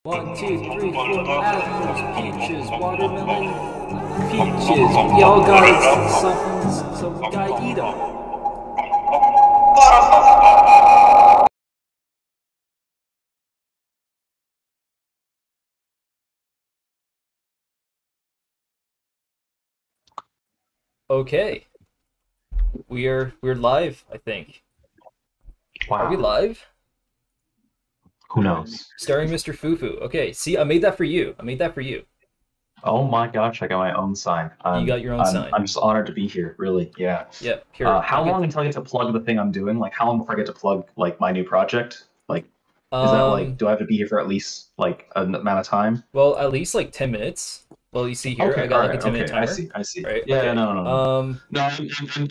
1, 2, 3, 4 apples, peaches, watermelon, peaches. We all got something, so we gotta eat them. Okay, we're live. I think. Wow. Are we live? Who knows? Starring Mr. Fufu. Okay, see, I made that for you. Oh my gosh, I got my own sign. You got your own sign. I'm just honored to be here, really. Yeah. Yeah. Here. How long until I get to plug the thing I'm doing? Like, how long before I get to plug like my new project? Like, is that like, do I have to be here for at least like an amount of time? Well, at least like 10 minutes. Well, you see here, Okay, I got all like a right, 10-minute okay, timer. I see. Right? Yeah, Okay. no.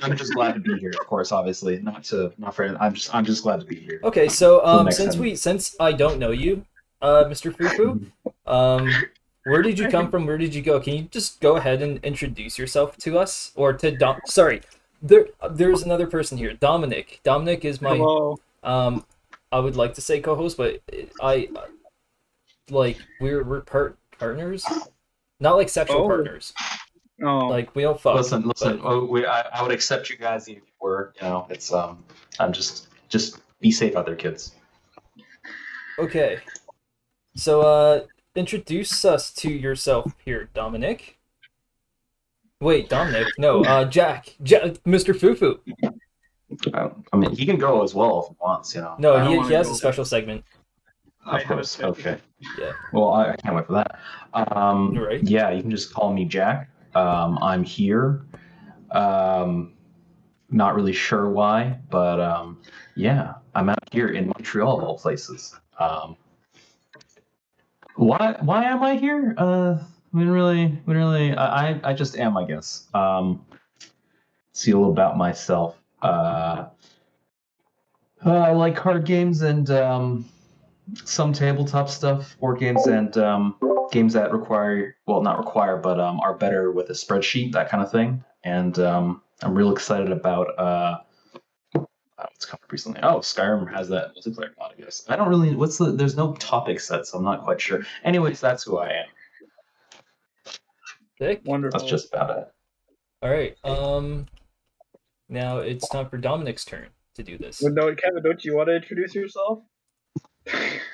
I'm just glad to be here, of course, obviously. Not for, I'm just glad to be here. Okay, so For the next since I don't know you, Mr. Fufu, where did you come from? Where did you go? Can you just go ahead and introduce yourself to us, or to Dom? Sorry, there's another person here, Dominic. Dominic is my Hello. I would like to say co-host, but I like we're partners, not like sexual Oh. partners. Oh. Like we don't fuck. Listen. but- I would accept you guys if you were. You know, it's I'm just be safe out there, kids. Okay, so introduce us to yourself here, Dominic. Wait, Dominic? No, Jack, Mr. Fufu. I mean, he can go as well if he wants. You know. No, I don't he wanna has go. a special segment. I Of have a course. schedule. Okay. Yeah. Well, I can't wait for that. Right. Yeah, you can just call me Jack. I'm here. Not really sure why, but yeah, I'm out here in Montreal of all places. Why am I here? I just am, I guess. See a little about myself. I like card games and some tabletop stuff, board games, and games that require, well, not require, but are better with a spreadsheet, that kind of thing. And I'm real excited about what's come up recently. Oh, Skyrim has that multiplayer mod, I guess. I don't really. There's no topic set, so I'm not quite sure. Anyways, that's who I am. Sick. Wonderful. That's just about it. All right. Now it's time for Dominic's turn to do this. Well, no, Kevin, don't you want to introduce yourself?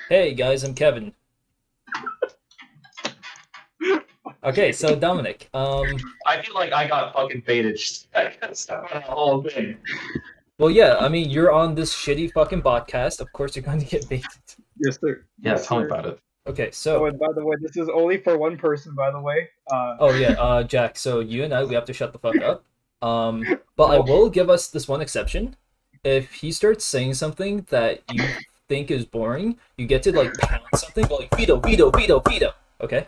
Hey guys, I'm Kevin. Okay, so Dominic, I feel like I got fucking baited. The whole thing. well, yeah, I mean, you're on this shitty fucking podcast. Of course, you're going to get baited. Yes, sir. Yeah, Yes, tell me sir. about it. Okay, Oh, so, and by the way, this is only for one person, by the way. oh yeah, Jack. So you and I, we have to shut the fuck up. But I will give us this one exception. If he starts saying something that you think is boring, you get to like pound something, like veto, veto, veto, veto. Okay.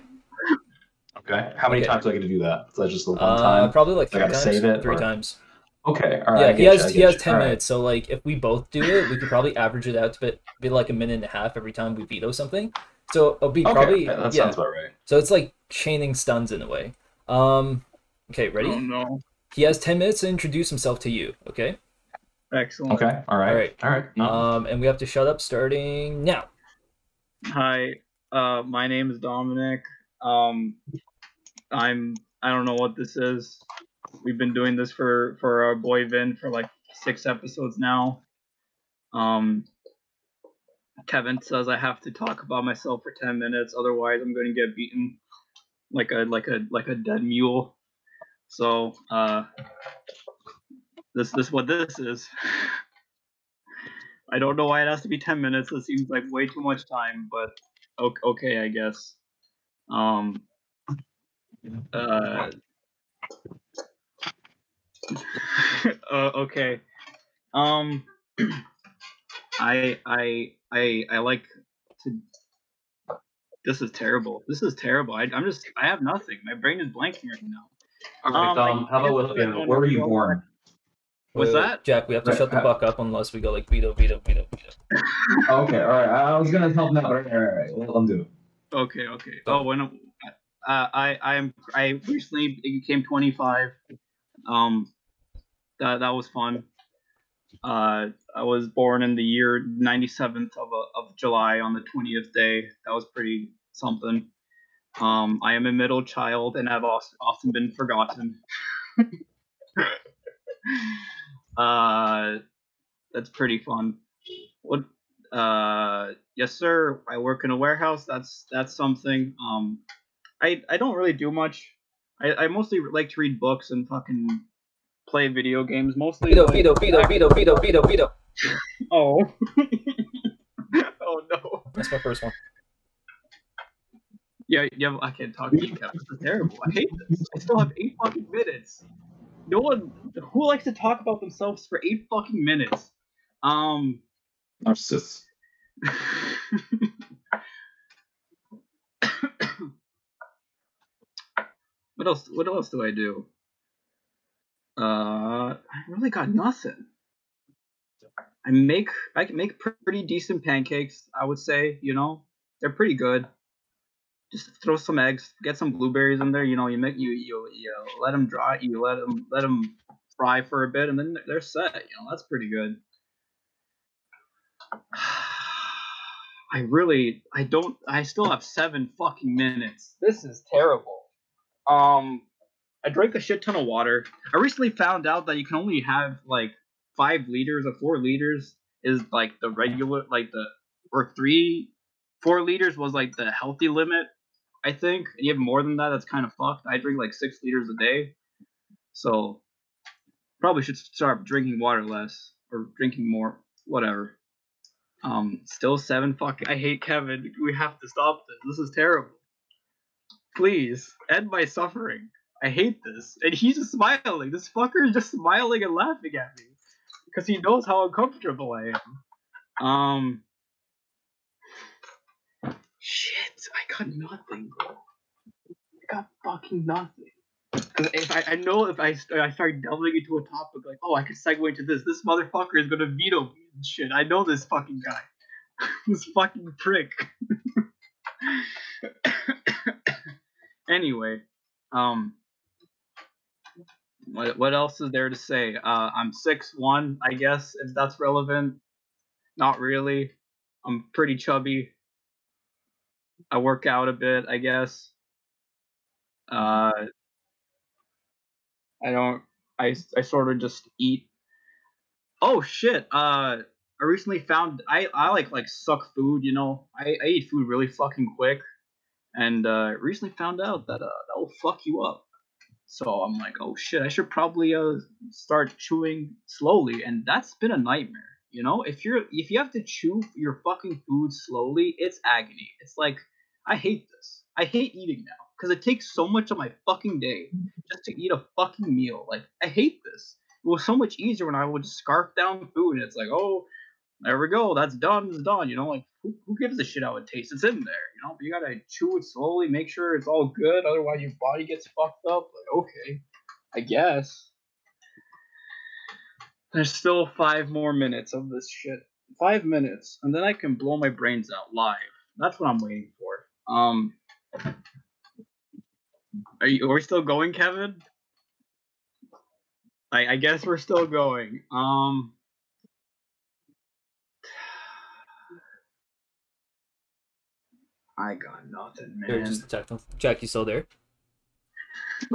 Okay. How many Okay. times do I get to do that? Is that just the one time? Probably like I gotta save it, three or- times. Okay. All right. Yeah, I get he you, has 10 All right. minutes. So like, if we both do it, we could probably average it out to be like a minute and a half every time we veto something. So it'll be Okay, probably that yeah. sounds about right. So it's like chaining stuns in a way. Okay, ready? Oh no. He has 10 minutes to introduce himself to you. Okay. Excellent. Okay. All right. No. And we have to shut up starting now. Hi. My name is Dominic. I don't know what this is. We've been doing this for our boy Vin for like 6 episodes now. Kevin says I have to talk about myself for 10 minutes, otherwise I'm going to get beaten like a dead mule. So this is what this is. I don't know why it has to be 10 minutes. It seems like way too much time, but okay, I guess. Okay. I like to. This is terrible. I have nothing. My brain is blanking right now. All right. How about where were you born? What's Wait, that? Jack, we have to Right, shut the fuck up unless we go like veto, veto, veto, veto. Okay. All right. I was gonna help him out, but all right. Let him do it. Okay. Oh, when I recently became 25. That was fun. I was born in the year 97th of July on the 20th day. That was pretty something. I am a middle child and have often been forgotten. That's pretty fun. What? Yes, sir. I work in a warehouse. That's something. I don't really do much. I mostly like to read books and fucking play video games. Mostly. Veto. Oh. Oh no. That's my first one. Yeah, I can't talk to you, Kevin. This is terrible. I hate this. I still have 8 fucking minutes. No one who likes to talk about themselves for 8 fucking minutes. Narcissists. What else? What else do I do? I really got nothing. I can make pretty decent pancakes. I would say, they're pretty good. Just throw some eggs, get some blueberries in there. You let them dry. You let them fry for a bit, and then they're set. That's pretty good. I still have 7 fucking minutes. This is terrible. I drank a shit ton of water. I recently found out that you can only have like 5 liters or 4 liters is like the regular, or 4 liters was like the healthy limit, I think. And you have more than that, that's kind of fucked. I drink like 6 liters a day. So probably should start drinking water less or drinking more, whatever. Still 7 fucking. I hate Kevin. We have to stop this. This is terrible. Please end my suffering. I hate this. And he's just smiling. This fucker is just smiling and laughing at me because he knows how uncomfortable I am. Shit. I got nothing, bro. I got fucking nothing. Because if I start delving into a topic like, oh, I could segue into this motherfucker is gonna veto me and shit. I know this fucking guy. This fucking prick. Anyway, what else is there to say? I'm 6'1", I guess, if that's relevant. Not really. I'm pretty chubby. I work out a bit, I guess. I sort of just eat. Oh shit! I recently found I like suck food. I eat food really fucking quick, and recently found out that that will fuck you up. So I'm like, oh shit, I should probably start chewing slowly, and that's been a nightmare. If you have to chew your fucking food slowly, it's agony. It's like, I hate this. I hate eating now because it takes so much of my fucking day just to eat a fucking meal. Like, I hate this. It was so much easier when I would scarf down food, and it's like, oh, there we go, that's done, it's done. Like, who gives a shit how it tastes? It's in there, but you gotta chew it slowly, make sure it's all good, otherwise your body gets fucked up. Like, okay, I guess. There's still 5 more minutes of this shit. 5 minutes, and then I can blow my brains out live. That's what I'm waiting for. Are we still going, Kevin? I guess we're still going. I got nothing, man. Here, just Jack, you still there?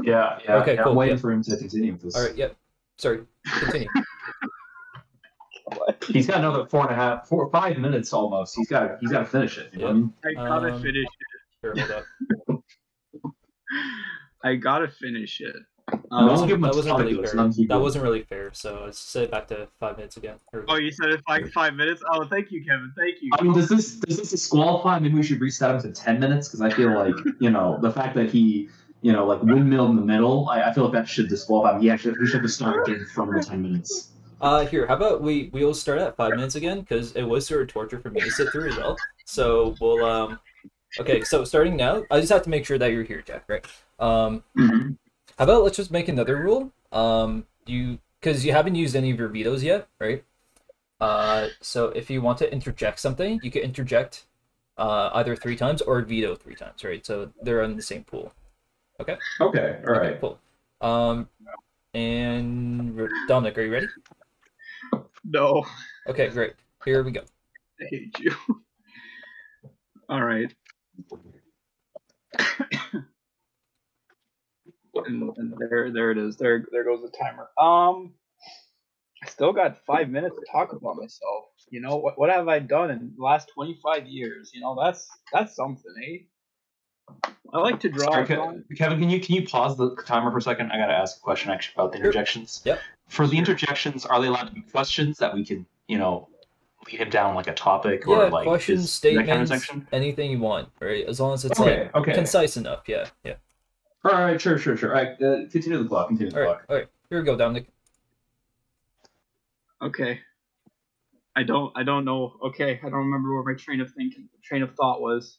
Yeah. Okay, cool. I'm waiting for him to continue with this. All right, yep. Sorry, continue. He's got another 5 minutes almost. He's got to finish it. You know what I mean? I gotta finish it. Here, hold up. I gotta finish it. That wasn't really fair. So let's set it back to 5 minutes again. Oh, you said it 5 minutes? Oh, thank you, Kevin. Thank you. I mean, does this disqualify? Maybe we should reset him to 10 minutes because I feel like the fact that he like windmilled in the middle, I feel like that should disqualify him. We should have started again from the 10 minutes. Here, how about we'll start at 5 minutes again because it was sort of torture for me to sit through as well. So we'll okay. So starting now, I just have to make sure that you're here, Jack. Right? How about let's just make another rule? Because you haven't used any of your vetoes yet, right? So if you want to interject something, you can interject either 3 times or veto 3 times, right? So they're in the same pool. Okay. Okay. All right. Cool. And Dominic, are you ready? No. Okay, great. Here we go. I hate you. All right. There it is. There goes the timer. I still got 5 minutes to talk about myself. You know, what have I done in the last 25 years? You know, that's something, eh? I like to draw. Sorry, Kevin, can you pause the timer for a second? I gotta ask a question actually about the interjections. Yep. For the interjections, are they allowed to be questions that we can, lead him down like a topic or like questions, statements, anything you want, right? As long as it's concise enough. Yeah. All right, sure. All right, continue the clock. All right. Here we go, Dominic. Okay. I don't know. Okay, I don't remember where my train of thought was.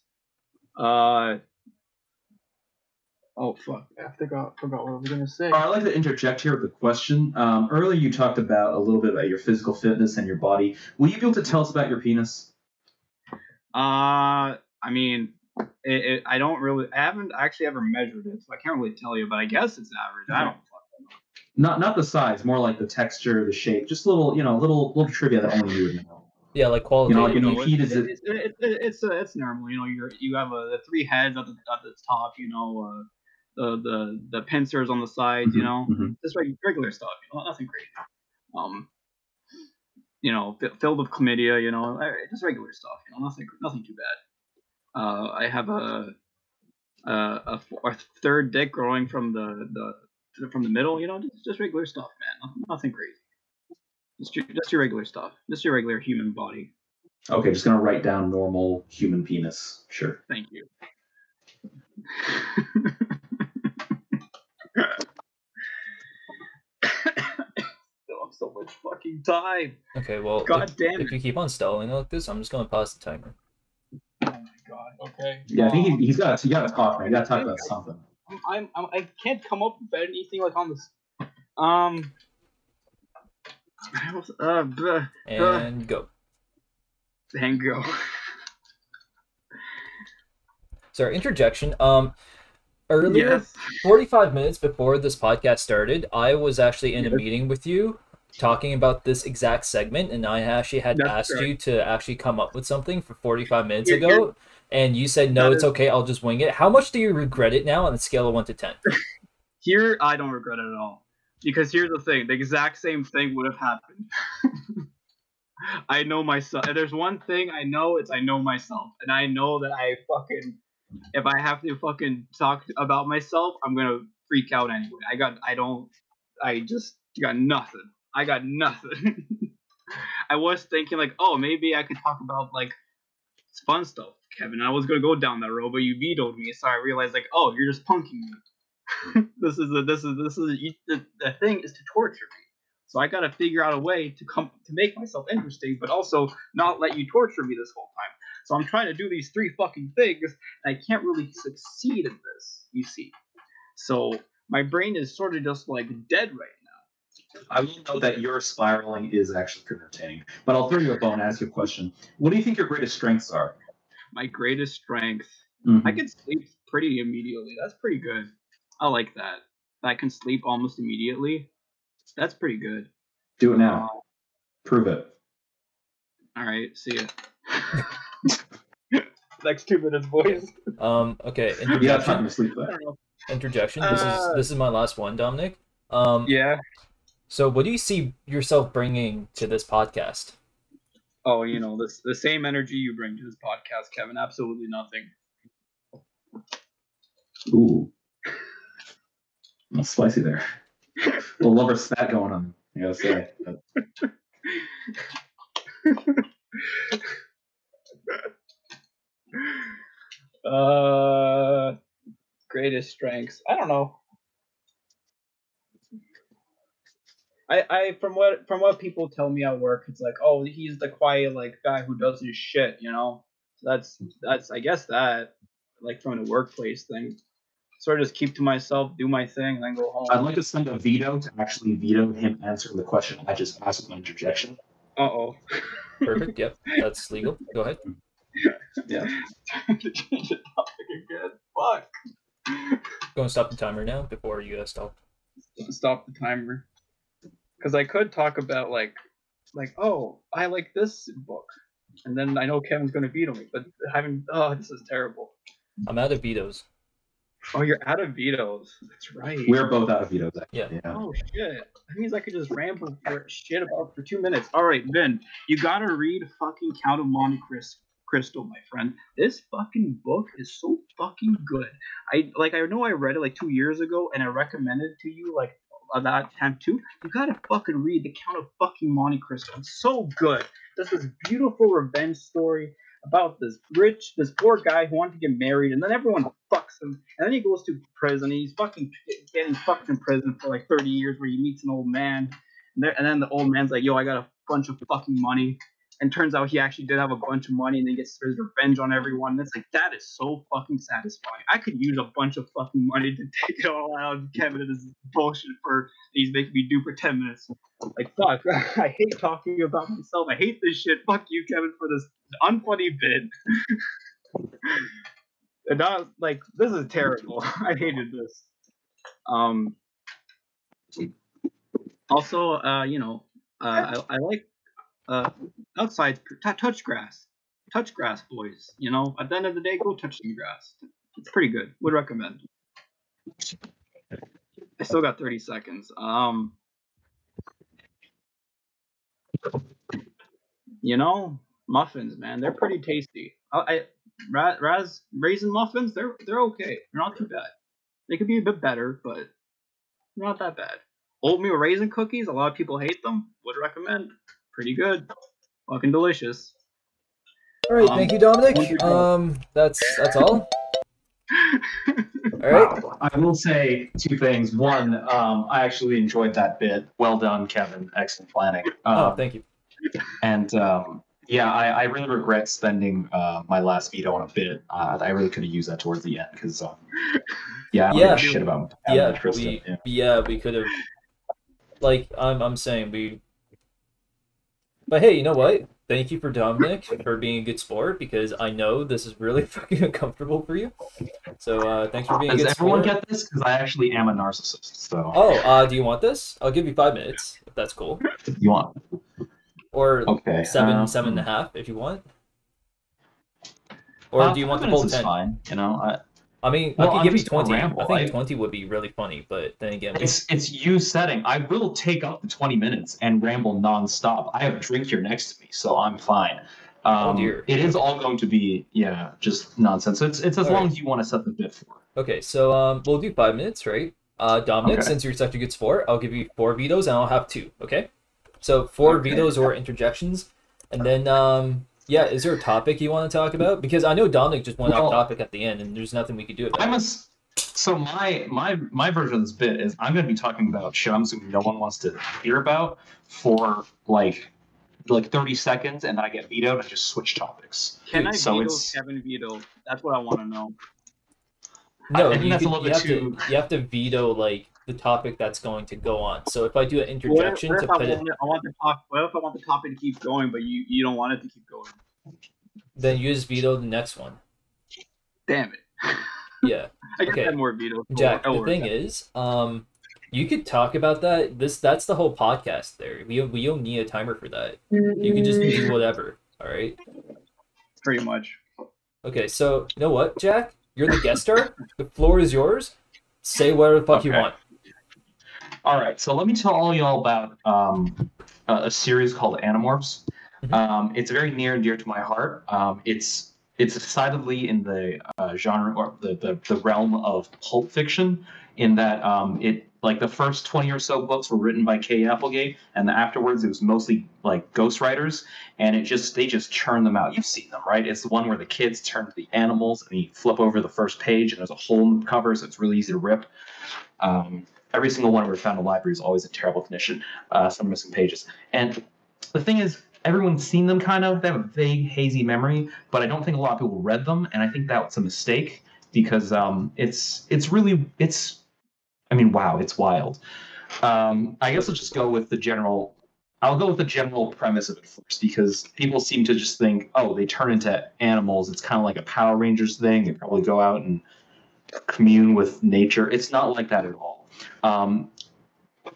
Oh fuck! I forgot what I was gonna say. I'd like to interject here with a question. Earlier you talked about a little bit about your physical fitness and your body. Will you be able to tell us about your penis? I mean, I haven't actually ever measured it, so I can't really tell you. But I guess it's average. Okay. I don't fucking know. Not the size, more like the texture, the shape, just a little, little trivia that only you would know. Yeah, like quality. It's normal. You have the three heads at the top. The pincers on the sides. Just regular stuff. Nothing crazy. Filled with chlamydia. Just regular stuff. Nothing too bad. I have a third dick growing from the middle. Just regular stuff, man. Nothing crazy. Just your regular stuff. Just your regular human body. Okay, just gonna write down normal human penis. Sure. Thank you. So much fucking time. Okay, well, God damn it. If you keep on stalling like this, I'm just gonna pause the timer. Oh my god. Okay. Yeah, I think he's got to talk, man. You got to talk about something. I can't come up with anything like on this. And go. And go. Sorry, interjection. Earlier, yes. 45 minutes before this podcast started, I was actually in a meeting with you talking about this exact segment, and I actually had asked you to actually come up with something for 45 minutes ago, and you said, no, it's okay, I'll just wing it. How much do you regret it now on a scale of 1 to 10? Here, I don't regret it at all. Because here's the thing, the exact same thing would have happened. I know myself. If there's one thing I know, it's I know myself. And I know that if I have to fucking talk about myself, I'm gonna freak out anyway. I just got nothing. I got nothing. I was thinking like, oh, maybe I could talk about like fun stuff, Kevin. I was gonna go down that road, but you vetoed me, so I realized like, oh, you're just punking me. The thing is to torture me. So I gotta figure out a way to make myself interesting, but also not let you torture me this whole time. So I'm trying to do these 3 fucking things, and I can't really succeed in this, you see. So my brain is sort of just like dead right now. I will note that your spiraling is actually pretty entertaining. But I'll throw you a bone and ask you a question. What do you think your greatest strengths are? My greatest strength? Mm-hmm. I can sleep pretty immediately. That's pretty good. I like that. I can sleep almost immediately. That's pretty good. Do it now. Prove it. All right. See ya. Next 2 minutes, boys. Okay. Interjection. Interjection. This is my last one, Dominic. Yeah. So, what do you see yourself bringing to this podcast? Oh, the same energy you bring to this podcast, Kevin. Absolutely nothing. Ooh. That's spicy there. A little lover spat going on, I gotta say. Greatest strengths. I don't know. I from what people tell me at work, it's like, oh, he's the quiet like guy who does his shit, So that's I guess that like from the workplace thing. Sort of just keep to myself, do my thing, and then go home. I'd like to send a veto to actually veto him answering the question I just asked with my interjection. Uh-oh. Perfect, yep. That's legal. Go ahead. Yeah. To change the topic again. Fuck. Go and stop the timer now before you stop. Stop the timer. Because I could talk about like, oh, I like this book. And then I know Kevin's going to veto me, but this is terrible. I'm out of vetoes. Oh, you're out of vetoes. That's right. We're both out of vetoes. Yeah. Oh shit. That means I could just ramble for shit about for 2 minutes. All right, Vin, you gotta read fucking Count of Monte Cristo, my friend. This fucking book is so fucking good. I know I read it like 2 years ago, and I recommended it to you like that time too. You gotta fucking read the Count of fucking Monte Cristo. It's so good. This is beautiful revenge story about this poor guy who wanted to get married, and then everyone fucks him, and then he goes to prison. And he's fucking getting fucked in prison for like 30 years, where he meets an old man, and then the old man's like, "Yo, I got a bunch of fucking money," and turns out he actually did have a bunch of money, and then gets his revenge on everyone. And it's like, that is so fucking satisfying. I could use a bunch of fucking money to take it all out of Kevin and his bullshit for he's making me do for 10 minutes. Like, fuck, I hate talking about myself. I hate this shit. Fuck you, Kevin, for this unfunny bit. And I was like, this is terrible. I hated this. Also, I like outside touch grass, boys. You know, at the end of the day, go touch some grass. It's pretty good. Would recommend. I still got 30 seconds. You know, muffins, man, they're pretty tasty. Raisin muffins, they're okay. They're not too bad. They could be a bit better, but not that bad. Oatmeal raisin cookies, a lot of people hate them. Would recommend. Pretty good. Fucking delicious. All right, thank you, Dominic. That's all. All right. Wow. I will say two things. One, I actually enjoyed that bit. Well done, Kevin. Excellent planning. Thank you. And yeah, I really regret spending my last veto on a bit. I really could have used that towards the end because yeah, I don't give a shit about we could have. Like I'm saying we. But hey, you know what? Thank you for Dominic for being a good sport, because I know this is really fucking uncomfortable for you. So thanks for being a good sport. Does everyone get this? Because I actually am a narcissist. So. Oh, do you want this? I'll give you 5 minutes if that's cool. You want? Or okay, 7.5 if you want. Or do you want the whole 10? Fine. You know, I mean, I could give you 20. I think 20 would be really funny, but then again, it's you setting. I will take up the 20 minutes and ramble nonstop. I have a drink here next to me, so I'm fine. Oh dear. It is all going to be just nonsense. So it's as long as you want to set the bit for. Okay, so we'll do 5 minutes, right? Dominic, since you're such a good sport, I'll give you 4 vetoes and I'll have 2. Okay. So 4 vetoes or interjections, and then yeah, is there a topic you want to talk about? Because I know Dominic just went off topic at the end, and there's nothing we could do about it. So my version of this bit is I'm going to be talking about shit I'm assuming no one wants to hear about for like 30 seconds, and then I get vetoed and just switch topics. Can I veto Kevin veto? That's what I want to know. No, you have to veto like the topic that's going to go on. So if I do an interjection what if I want the topic to keep going, but you don't want it to keep going? Then you just veto the next one. Damn it. Yeah. I okay. Have more vetoes. Jack, the thing is, you could talk about that. That's the whole podcast there. We don't need a timer for that. You can just do whatever. All right. Pretty much. Okay, so you know what, Jack? You're the guest star. The floor is yours. Say whatever the fuck you want. All right, so let me tell all y'all about a series called Animorphs. Mm-hmm. It's very near and dear to my heart. It's decidedly in the genre or the realm of pulp fiction, in that it like the first 20 or so books were written by Kay Applegate, and afterwards it was mostly like ghostwriters, and they just churn them out. You've seen them, right? It's the one where the kids turn to the animals and you flip over the first page and there's a hole in the cover, so it's really easy to rip. Every single one we found in the library is always in terrible condition. Some missing pages. And the thing is, everyone's seen them kind of. They have a vague, hazy memory, but I don't think a lot of people read them, and I think that's a mistake because wow, it's wild. I guess I'll just go with the general. I'll go with the general premise of it first, because people seem to just think, oh, they turn into animals. It's kind of like a Power Rangers thing. They probably go out and commune with nature. It's not like that at all.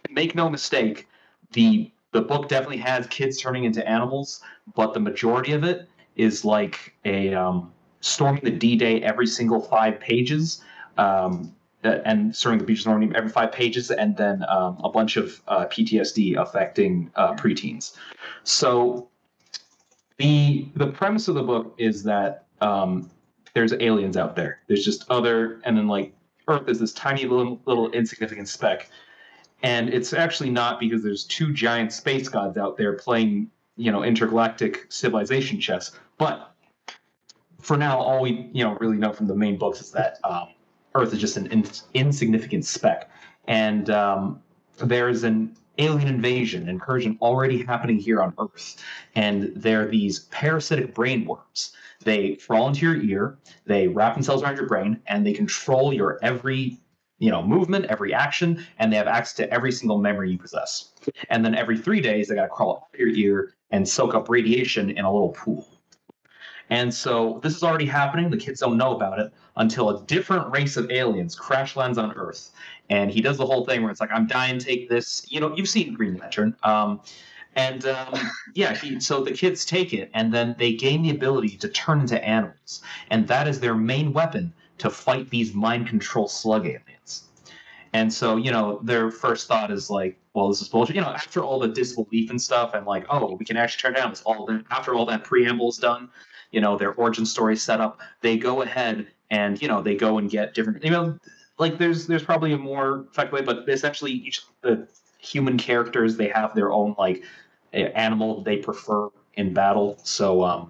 Make no mistake, the book definitely has kids turning into animals, but the majority of it is like a storming the D-Day every single 5 pages, and starting the beaches normally every 5 pages, and then a bunch of PTSD affecting preteens. So the premise of the book is that there's aliens out there. There's just other, and then like Earth is this tiny little insignificant speck, and it's actually not, because there's two giant space gods out there playing, intergalactic civilization chess. But for now, all we really know from the main books is that Earth is just an insignificant speck, and there's an alien invasion, incursion already happening here on Earth, and they're these parasitic brain worms. They crawl into your ear, they wrap themselves around your brain, and they control your every movement, every action, and they have access to every single memory you possess. And then every 3 days, they got to crawl out of your ear and soak up radiation in a little pool. And so this is already happening. The kids don't know about it until a different race of aliens crash lands on Earth. And he does the whole thing where it's like, I'm dying, take this. You've seen Green Lantern. So the kids take it, and then they gain the ability to turn into animals. And that is their main weapon to fight these mind control slug aliens. And so, their first thought is like, well, this is bullshit. After all the disbelief and stuff, and like, oh, we can actually turn down this. After all that preamble is done, their origin story set up, they go ahead and, they go and get different, like there's probably a more effective way, but essentially each of the human characters, they have their own like animal they prefer in battle. So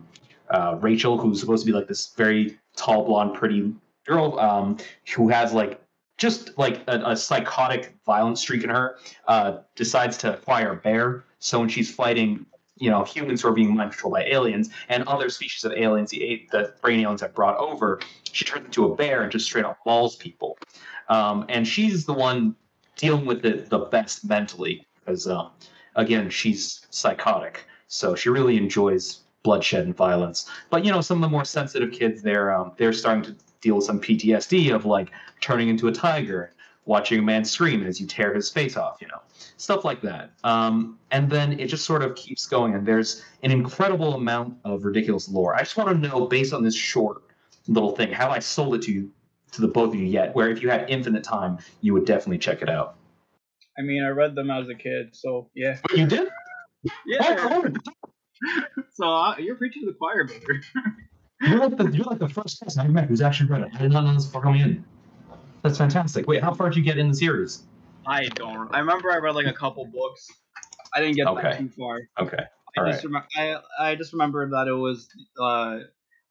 Rachel, who's supposed to be like this very tall, blonde, pretty girl, who has like just like a psychotic, violent streak in her, decides to acquire a bear. So when she's fighting, humans who are being mind controlled by aliens and other species of aliens, the brain aliens have brought over, she turns into a bear and just straight up mauls people. And she's the one dealing with it the best mentally, because again, she's psychotic, so she really enjoys bloodshed and violence. But some of the more sensitive kids, they're starting to deal with some PTSD of like turning into a tiger, watching a man scream as you tear his face off, stuff like that. And then it just sort of keeps going, and there's an incredible amount of ridiculous lore. I just want to know, based on this short little thing, have I sold it to the both of you yet, where if you had infinite time, you would definitely check it out? I mean, I read them as a kid, so yeah. But you did? Yeah. So you're preaching to the choir, brother. You're like the first person I've met who's actually read it. I did not know this before coming in. That's fantastic. Wait, how far did you get in the series? I don't. I remember I read like a couple books. I didn't get that too far. Okay. I just remember that it was.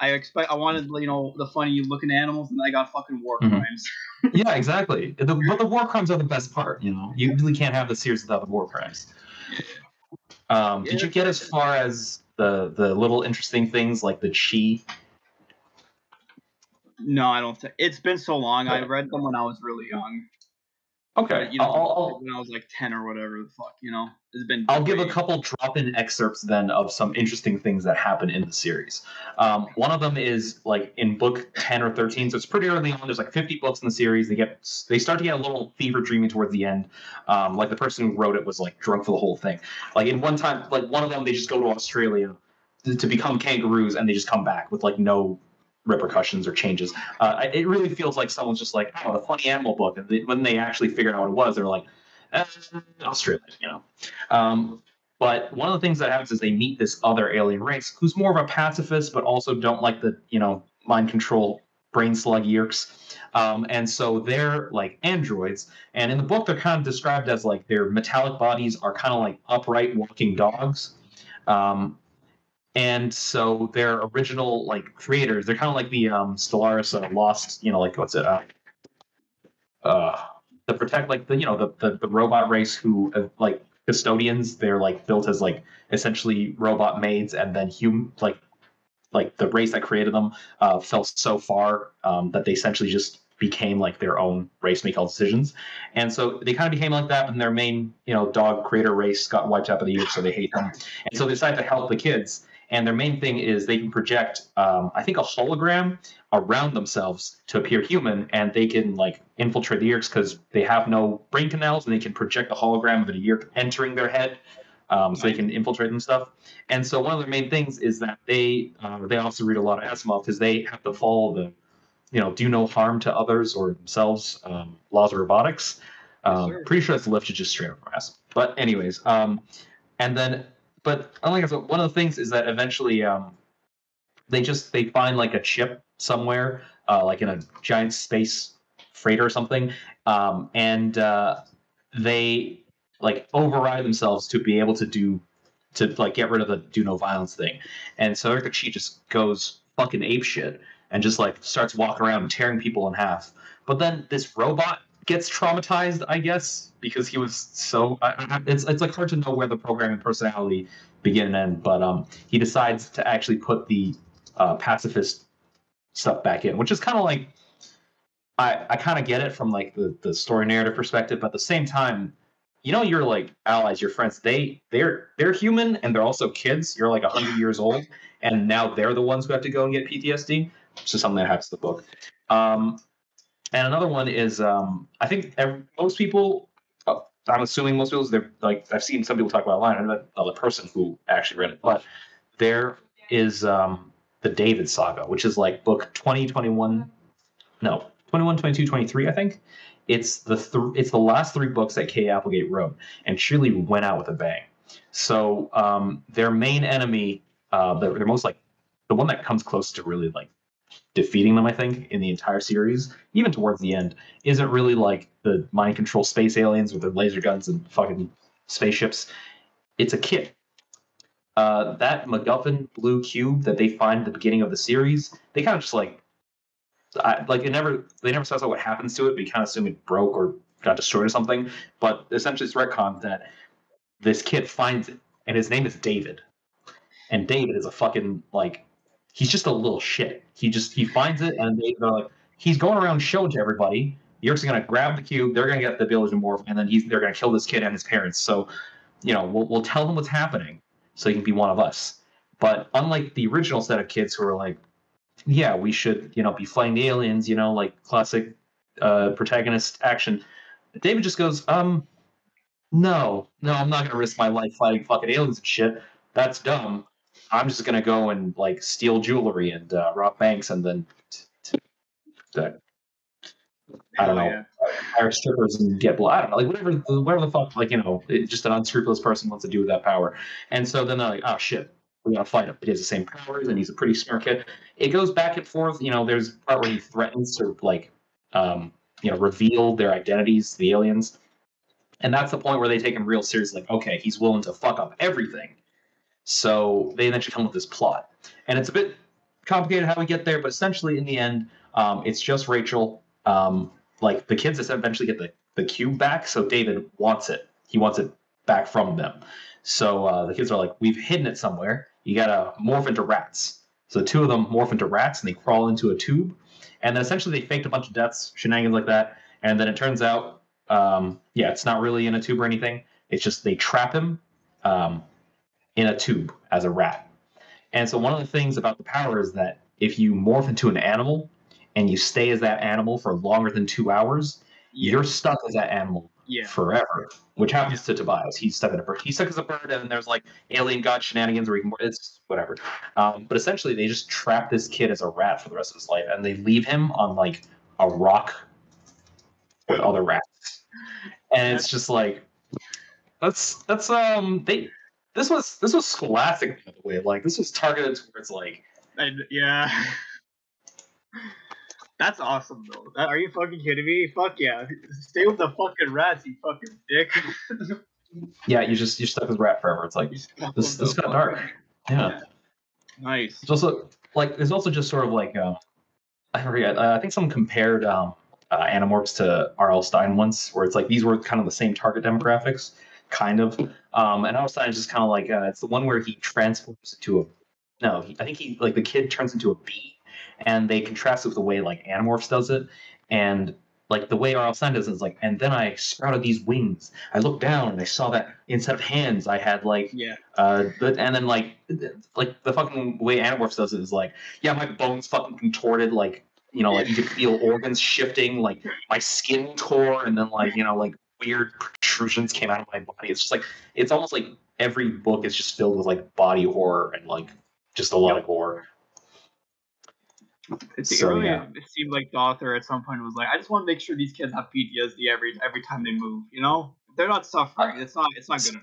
I wanted the funny looking animals, and I got fucking war crimes. Yeah, exactly. But the war crimes are the best part. You really can't have the series without the war crimes. Did you get as far as the little interesting things like the chi? No, I don't think. It's been so long. I read them when I was really young. Okay. When I was like 10 or whatever the fuck, it's been. I'll give a couple drop-in excerpts then of some interesting things that happen in the series. One of them is like in book 10 or 13, so it's pretty early on. There's like 50 books in the series. They start to get a little fever dreamy towards the end. Like the person who wrote it was like drunk for the whole thing. Like in one time, like one of them, they just go to Australia to become kangaroos, and they just come back with like no repercussions or changes. It really feels like someone's just like, oh, the funny animal book, and when they actually figured out what it was, they're like, Australia, But one of the things that happens is they meet this other alien race who's more of a pacifist, but also don't like the mind control brain slug yerks. And so they're like androids, and in the book they're kind of described as like their metallic bodies are kind of like upright walking dogs. And so their original like creators, they're kind of like the Stellaris Lost, like what's it? The protect like the robot race who like custodians. They're like built as like essentially robot maids, and then like the race that created them fell so far that they essentially just became like their own race, make all decisions. And so they kind of became like that, and their main dog creator race got wiped out by the earth, so they hate them. And so they decided to help the kids. And their main thing is they can project, I think, a hologram around themselves to appear human, and they can like infiltrate the ears because they have no brain canals, and they can project a hologram of an ear entering their head, so they can infiltrate and stuff. And so one of their main things is that they also read a lot of Asimov because they have to follow do no harm to others or themselves, laws of robotics. Pretty sure that's lifted just straight up from us. But anyways, and then, but like I said, one of the things is that eventually they find like a chip somewhere, like in a giant space freighter or something, and they like override themselves to be able to like get rid of the do no violence thing. And so Erica Chi just goes fucking apeshit and just like starts walking around and tearing people in half. But then this robot gets traumatized, I guess, because he was so. It's like hard to know where the programming personality begin and end. But he decides to actually put the pacifist stuff back in, which is kind of like I kind of get it from like the story narrative perspective, but at the same time, your like allies, your friends, they're human and they're also kids. You're like 100 years old, and now they're the ones who have to go and get PTSD. Which is something that happens in the book. And another one is I think most people. I'm assuming most people. They're like I've seen some people talk about online. I'm not another person who actually read it, but there is the David Saga, which is like book 20, 21. No, 21, 22, 23, I think. It's the last three books that Kay Applegate wrote, and she really went out with a bang. So their main enemy, they're most like the one that comes close to really like defeating them, I think, in the entire series, even towards the end, isn't really like the mind control space aliens with their laser guns and fucking spaceships. It's a kid. That MacGuffin blue cube that they find at the beginning of the series, they kind of just like they never specify what happens to it, but you kind of assume it broke or got destroyed or something. But essentially, it's retconned that this kid finds it, and his name is David. And David is a fucking like he's just a little shit. He finds it, and they're like he's going around showing to everybody. You're just gonna grab the cube. They're gonna get the ability to morph, and then they're gonna kill this kid and his parents. So, we'll tell them what's happening, so he can be one of us. But unlike the original set of kids who are like, yeah, we should, be fighting the aliens, like classic protagonist action. David just goes, no, I'm not gonna risk my life fighting fucking aliens and shit. That's dumb. I'm just gonna go and like steal jewelry and rob banks and then I don't know, hire strippers and get blood. I don't know, like whatever the fuck, like just an unscrupulous person wants to do with that power. And so then they're like, oh shit, we gotta fight him. He has the same powers, and he's a pretty smart kid. It goes back and forth. There's a part where he threatens to like, reveal their identities to the aliens, and that's the point where they take him real seriously. Like, okay, he's willing to fuck up everything. So they eventually come with this plot, and it's a bit complicated how we get there, but essentially in the end, it's just Rachel. Like the kids eventually get the cube back, so David wants it. He wants it back from them. So the kids are like, we've hidden it somewhere. You gotta morph into rats. So the two of them morph into rats and they crawl into a tube. And then essentially they faked a bunch of deaths, shenanigans like that. And then it turns out, it's not really in a tube or anything. It's just they trap him in a tube as a rat. And so one of the things about the power is that if you morph into an animal and you stay as that animal for longer than 2 hours, you're stuck as that animal forever. Which happens to Tobias. He's stuck as a bird. He's stuck as a bird, and then there's like alien god shenanigans where it's whatever. But essentially, they just trap this kid as a rat for the rest of his life, and they leave him on like a rock with other rats. And it's just like this was scholastic, by the way. Like this was targeted towards like That's awesome though. Are you fucking kidding me? Fuck yeah. Stay with the fucking rats, you fucking dick. Yeah, you're stuck with rat forever. It's like this got dark. Yeah. Nice. It's also like there's also just sort of like I forget. I think someone compared Animorphs to R.L. Stine once, where it's like these were kind of the same target demographics, kind of. And R.L. Stine is just kind of like it's the one where he transforms into I think he like the kid turns into a bee. And they contrast it with the way like Animorphs does it, and like the way R.L. Stine does it is like, and then I sprouted these wings. I looked down and I saw that instead of hands, I had like and then like the fucking way Animorphs does it is like, my bones fucking contorted, like like you could feel organs shifting, like my skin tore, and then like like weird protrusions came out of my body. It's just like it's almost like every book is just filled with like body horror and like just a lot of gore. It So, really yeah. it seemed like the author at some point was like, I just want to make sure these kids have PTSD every time they move. You know, if they're not suffering. It's not good enough.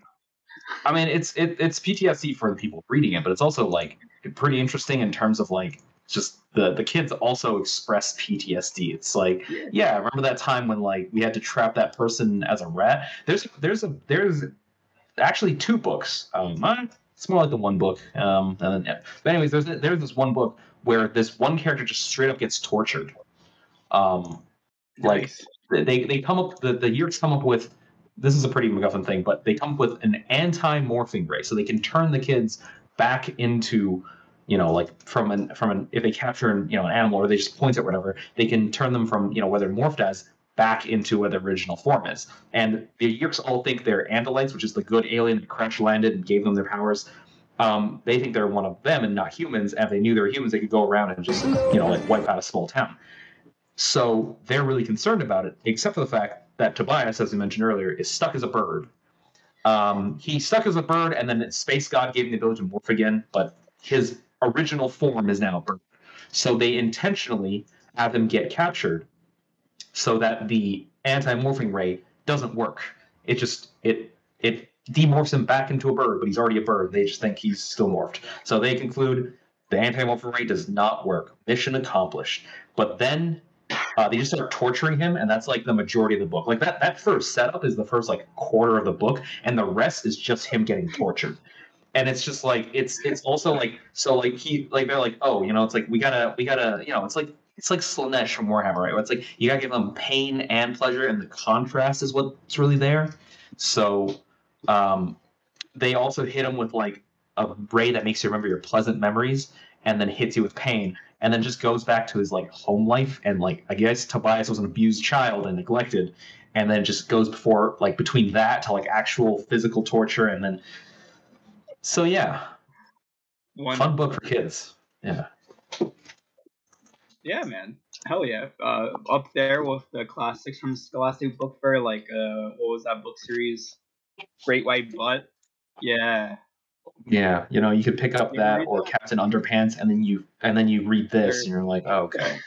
I mean, it's PTSD for the people reading it, but it's also like pretty interesting in terms of like just the kids also express PTSD. It's like, yeah, remember that time when like we had to trap that person as a rat? There's actually two books. It's more like the one book. And then, yeah. But anyways, there's this one book where this one character just straight up gets tortured. Like Nice. they come up the years come up with, this is a pretty MacGuffin thing, but they come up with an anti-morphing ray, so they can turn the kids back into, like from an if they capture an animal or they just point it or whatever, they can turn them from where they're morphed as back into what their original form is. And the Yeerks all think they're Andalites, which is the good alien that crash landed and gave them their powers. They think they're one of them and not humans. And if they knew they were humans, they could go around and just like wipe out a small town. So they're really concerned about it, except for the fact that Tobias, as we mentioned earlier, is stuck as a bird. He's stuck as a bird, and then Space God gave him the ability to morph again, but his original form is now a bird. So they intentionally have him get captured so that the anti-morphing ray doesn't work. It demorphs him back into a bird, but he's already a bird. They just think he's still morphed. So they conclude the anti-morphing ray does not work. Mission accomplished. But then they just start torturing him, and that's like the majority of the book. Like that first setup is the first like quarter of the book, and the rest is just him getting tortured. And it's just like it's also like, so like they're like, oh, it's like we gotta it's like Slanesh from Warhammer, right? It's like you gotta give them pain and pleasure, and the contrast is what's really there. So they also hit him with like a ray that makes you remember your pleasant memories, and then hits you with pain, and then just goes back to his like home life. And like, I guess Tobias was an abused child and neglected, and then just goes between that to like actual physical torture. And then, so yeah, fun book for kids. Yeah, man. Hell yeah. Up there with the classics from Scholastic Book Fair, like what was that book series? Great White Butt. Yeah. Yeah, you could pick up that or Captain Underpants, and then you read this, and you're like, oh, okay.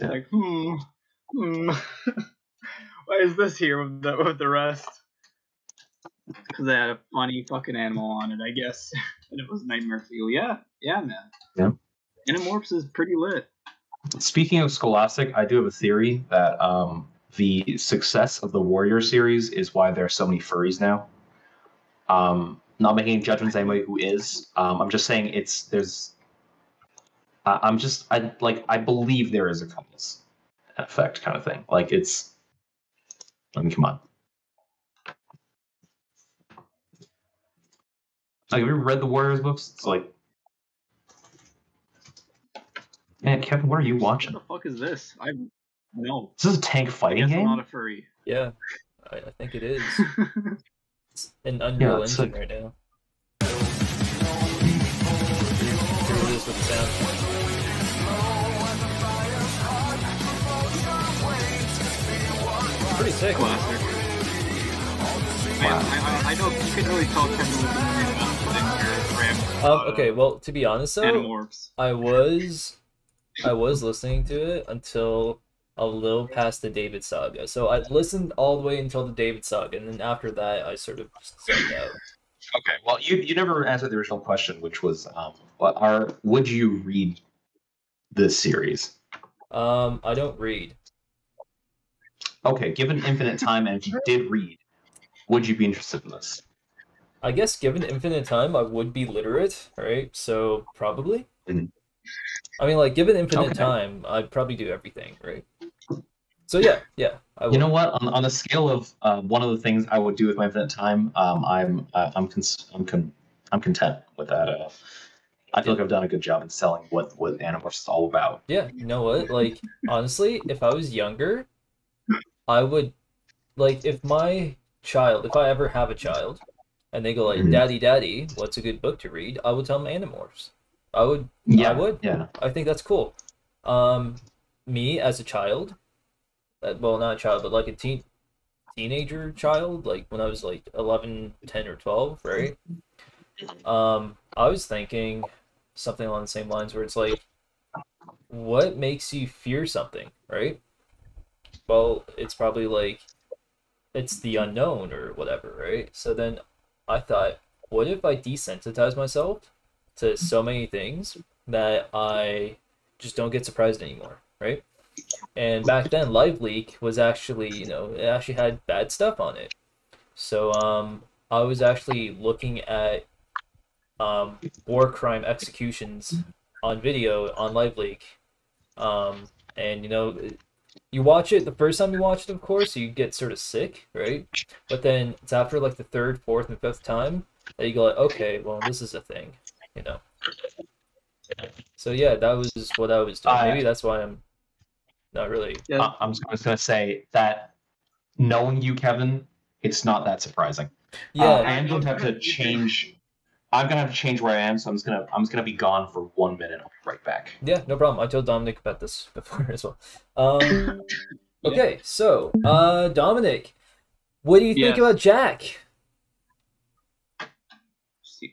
Yeah. Like, why is this here with the rest? Because they had a funny fucking animal on it, I guess, and it was Nightmare Fuel. Yeah, man. Yeah. Animorphs is pretty lit. Speaking of Scholastic, I do have a theory that the success of the Warrior series is why there are so many furries now. Not making judgments anybody who is. I'm just saying I believe there is a cause and effect kind of thing. Like it's, I mean, come on. Like, have you ever read the Warriors books? It's like, man, Kevin, what are you watching? What the fuck is this? No. Is this a tank fighting game? I'm not a furry. Yeah, I think it is. It's an Unreal Engine right now. Here it is with the sound. Pretty sick. Classic. Wow. I know you can really tell Kevin was okay, well, to be honest though, Animorphs. I was listening to it until a little past the David Saga. So I listened all the way until the David Saga, and then after that I sort of zoned out. Okay, well, you never answered the original question, which was, would you read this series? I don't read. Okay, given infinite time, and if you did read, would you be interested in this? I guess given infinite time, I would be literate, right? So probably. Mm-hmm. I mean, like, given infinite time, I'd probably do everything, right? So yeah, I would. You know what? On a scale of one of the things I would do with my infinite time, I'm content with that. I feel like I've done a good job in selling what Animorphs is all about. Yeah, you know what? Like, honestly, if I was younger, I would, like, if I ever have a child, and they go like, Daddy, what's a good book to read? I would tell them Animorphs. I would. Yeah. I think that's cool. Me as a child, well, not a child, but like a teenager child, like when I was like 11, 10, or 12, right? I was thinking something along the same lines where it's like, what makes you fear something, right? Well, it's probably like it's the unknown or whatever, right? So then I thought, what if I desensitize myself to so many things that I just don't get surprised anymore, right? And back then, Live Leak was actually, it actually had bad stuff on it. So I was actually looking at war crime executions on video on Live Leak. And you watch it the first time you watch it, of course, you get sort of sick, right? But then it's after like the third, fourth, and fifth time that you go like, okay, well, this is a thing, you know. So yeah, that was what I was doing. Maybe that's why I'm not really. Yeah. I'm just gonna say that knowing you, Kevin, it's not that surprising. Yeah. I am going to have to change. I'm gonna have to change where I am, so I'm just gonna be gone for 1 minute. I'll be right back. Yeah, no problem. I told Dominic about this before as well. Okay, so Dominic, what do you think Yes. about Jack?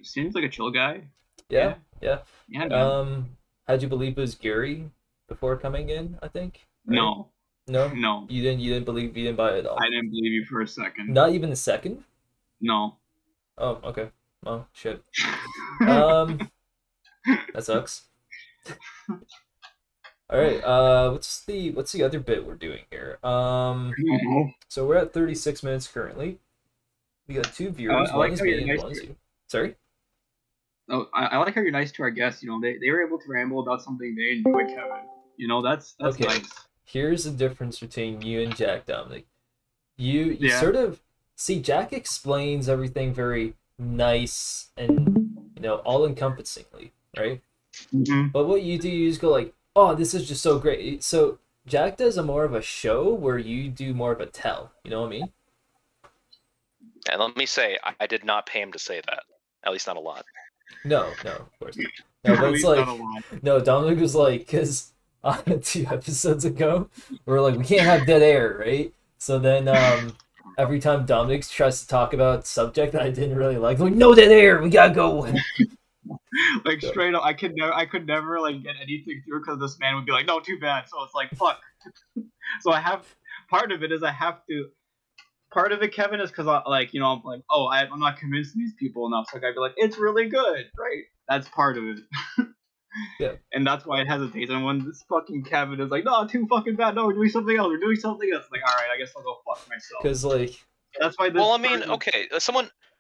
Seems like a chill guy. Yeah. Yeah, man. How'd you believe it was Gary before coming in? I think. Right? No. No. No. You didn't believe. You didn't buy it at all. I didn't believe you for a second. Not even a second. No. Oh, okay. Oh shit. That sucks. All right. What's the other bit we're doing here? So we're at 36 minutes currently. We got 2 viewers. I One like is how me you're and nice one is to- you. Sorry. Oh, I like how you're nice to our guests. You know, they were able to ramble about something they enjoy, Kevin. You know, that's Okay. nice. Here's the difference between you and Jack, Dominic. You Yeah. sort of see Jack explains everything very nice and all encompassingly, right? Mm-hmm. But what you do, you just go like, "Oh, this is just so great." So Jack does a more of a show where you do more of a tell. You know what I mean? And let me say, I did not pay him to say that. At least not a lot. No, of course. No, but it's like, no, Dominic was like, because 2 episodes ago, we were like, we can't have dead air, right? So then every time Dominic tries to talk about subject that I didn't really like, no dead air, we gotta go. Like straight up, I could never like get anything through because this man would be like, no, too bad. So it's like, fuck. So I have part of it is I have to. Part of it, Kevin, is because I'm like, oh, I'm not convincing these people enough. So I'd be like, it's really good, right? That's part of it. Yeah. And that's why it hesitates. And when this fucking Kevin is like, no, too fucking bad. No, we're doing something else. We're doing something else. Like, all right, I guess I'll go fuck myself. Because like, that's why. This well, I mean, okay,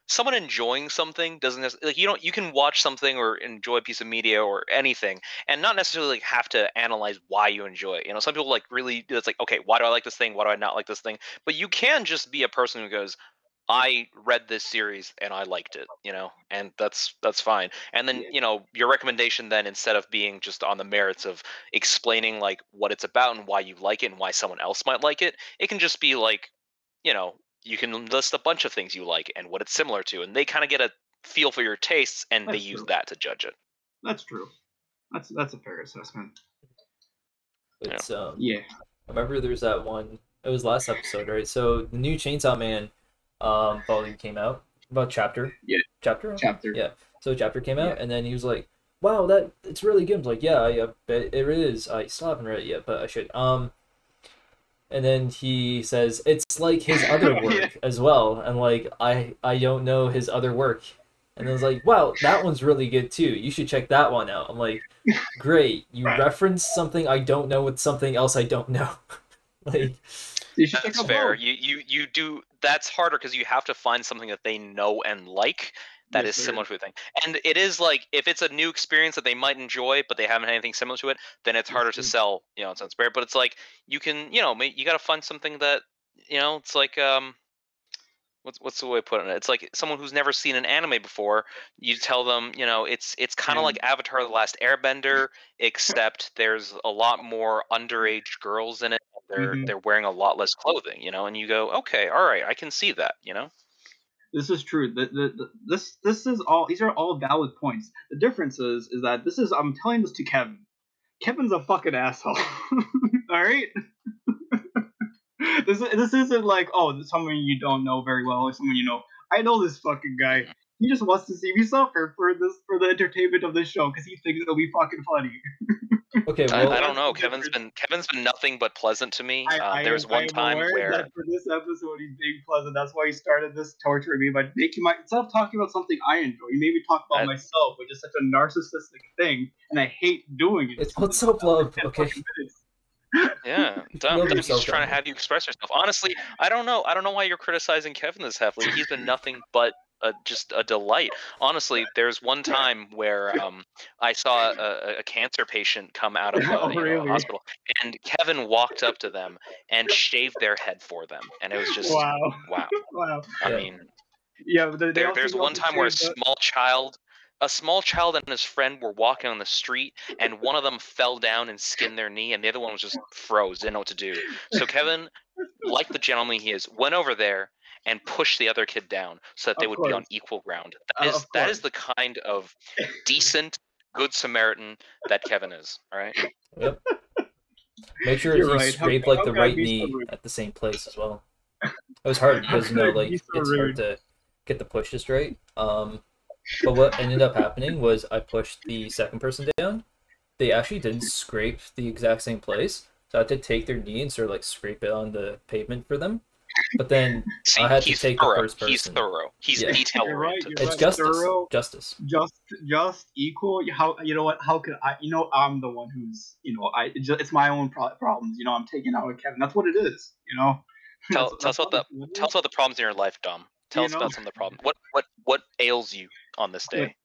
someone enjoying something doesn't like you can watch something or enjoy a piece of media or anything and not necessarily like have to analyze why you enjoy it. Some people like really it's like, okay, why do I like this thing, why do I not like this thing? But you can just be a person who goes, I read this series and I liked it, and that's fine. And then your recommendation then, instead of being just on the merits of explaining like what it's about and why you like it and why someone else might like it, it can just be like, you can list a bunch of things you like and what it's similar to, and they kind of get a feel for your tastes, and That's they use true. that to judge it. That's true. That's a fair assessment. it's Yeah. I remember there's that one. It was last episode, right? So the new Chainsaw Man volume came out, about chapter. Yeah. Chapter. Yeah. So chapter came out, and then he was like, "Wow, it's really good." I was like, "Yeah, it is. I still haven't read it yet, but I should." And then he says it's like his other work as well, and like I don't know his other work, and I was like, wow, that one's really good too. You should check that one out. I'm like, great, you referenced something I don't know with something else I don't know. Like, that's fair. You do. That's harder because you have to find something that they know and like. That is similar to a thing. And it is like, if it's a new experience that they might enjoy, but they haven't had anything similar to it, then it's harder to sell, it sounds weird. But it's like, you can, you got to find something that, it's like, what's the way of putting it? It's like someone who's never seen an anime before, you tell them, it's kind of like Avatar: The Last Airbender, except there's a lot more underage girls in it. They're wearing a lot less clothing, and you go, okay, all right, I can see that, This is true. This is all. These are all valid points. The difference is that this is. I'm telling this to Kevin. Kevin's a fucking asshole. All right. This isn't like, oh, someone you don't know very well or someone you know. I know this fucking guy. He just wants to see me suffer for the entertainment of this show because he thinks it'll be fucking funny. Okay, well, I don't know. Kevin's been nothing but pleasant to me. There was one time where that for this episode he's being pleasant. That's why he started this torturing me by making instead of talking about something I enjoy, he made me talk about myself, which is such a narcissistic thing, and I hate doing it. it's called self-love, okay? yeah, Dom, he's just trying to have you express yourself. Honestly, I don't know why you're criticizing Kevin this heavily. He's been nothing but just a delight. Honestly, there's one time where I saw a cancer patient come out of a hospital, and Kevin walked up to them and shaved their head for them, and it was just wow. I mean, there's one time where a small child and his friend were walking on the street, and one of them fell down and skinned their knee, and the other one was just froze, didn't know what to do. So Kevin, like the gentleman he is, went over there and pushed the other kid down so that they would be on equal ground. That is the kind of decent, good Samaritan that Kevin is. All right. Yep. Make sure you scrape like the right knee at the same place as well. It was hard because it's hard to get the push just right. But what ended up happening was I pushed the second person down. They actually didn't scrape the exact same place, so I had to take their knee and sort of like scrape it on the pavement for them. But then I had to take the first person. He's thorough. He's detail oriented. It's justice. Just equal. How what? How could I? I'm the one who's it's my own problems. I'm taking out with Kevin. That's what it is. Tell us about the problems in your life, Dom. Tell us about some of the problems. What ails you on this day?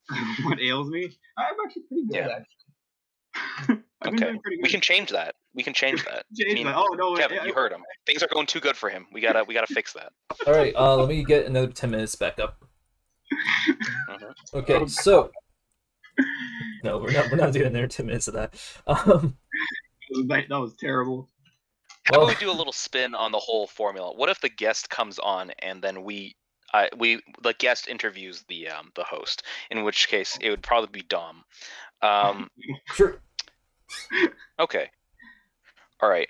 What ails me? I'm actually pretty good. Actually. Okay, we can change that. Oh no, Kevin, you heard him. Things are going too good for him. We gotta fix that. All right, let me get another 10 minutes back up. Okay, so no, we're not doing another 10 minutes of that. That was terrible. How about we do a little spin on the whole formula? What if the guest comes on and then the guest interviews the host? In which case, it would probably be Dom. Sure. Okay. All right.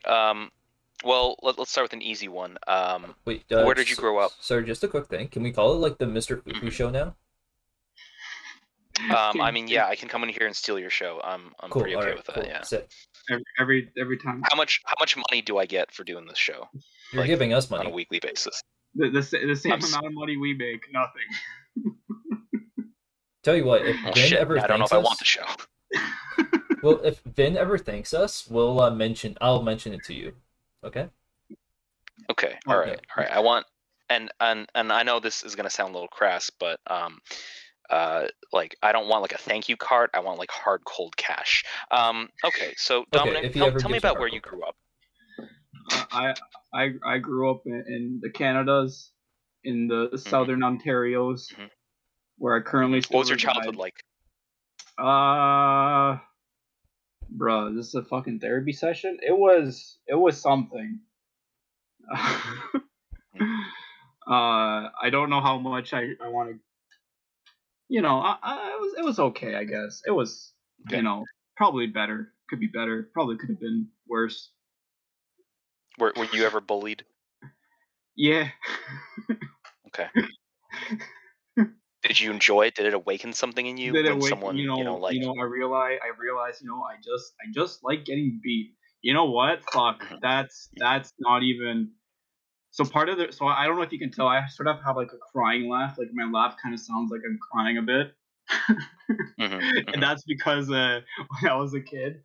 Well, let's start with an easy one. Wait, where did you grow up? Sorry, just a quick thing. Can we call it like the Mr. Fufu show now? I mean, yeah, I can come in here and steal your show. I'm cool. pretty okay with that. Cool. Yeah. Sick. Every time. How much money do I get for doing this show? You're giving us money on a weekly basis. The same amount of money we make, nothing. Tell you what, if Vin ever I don't know if I want the show. Well, if Vin ever thanks us, I'll mention it to you. Okay? Okay. All right. I want and I know this is gonna sound a little crass, but I don't want like a thank you card. I want like hard cold cash. Okay. So Dominic, tell me about where you grew up. I grew up in the Canadas, in the southern Ontarios, where I currently still What was your childhood like? Bro, this is a fucking therapy session. It was something. I don't know how much I want to. It was okay, I guess. It was, probably better. Could be better. Probably could have been worse. Were you ever bullied? Yeah. Okay. Did you enjoy it? Did it awaken something in you? Did it awaken, someone, I realized, I just like getting beat. You know what? Fuck. That's not even. So so I don't know if you can tell, I sort of have like a crying laugh. Like my laugh kind of sounds like I'm crying a bit. And that's because when I was a kid,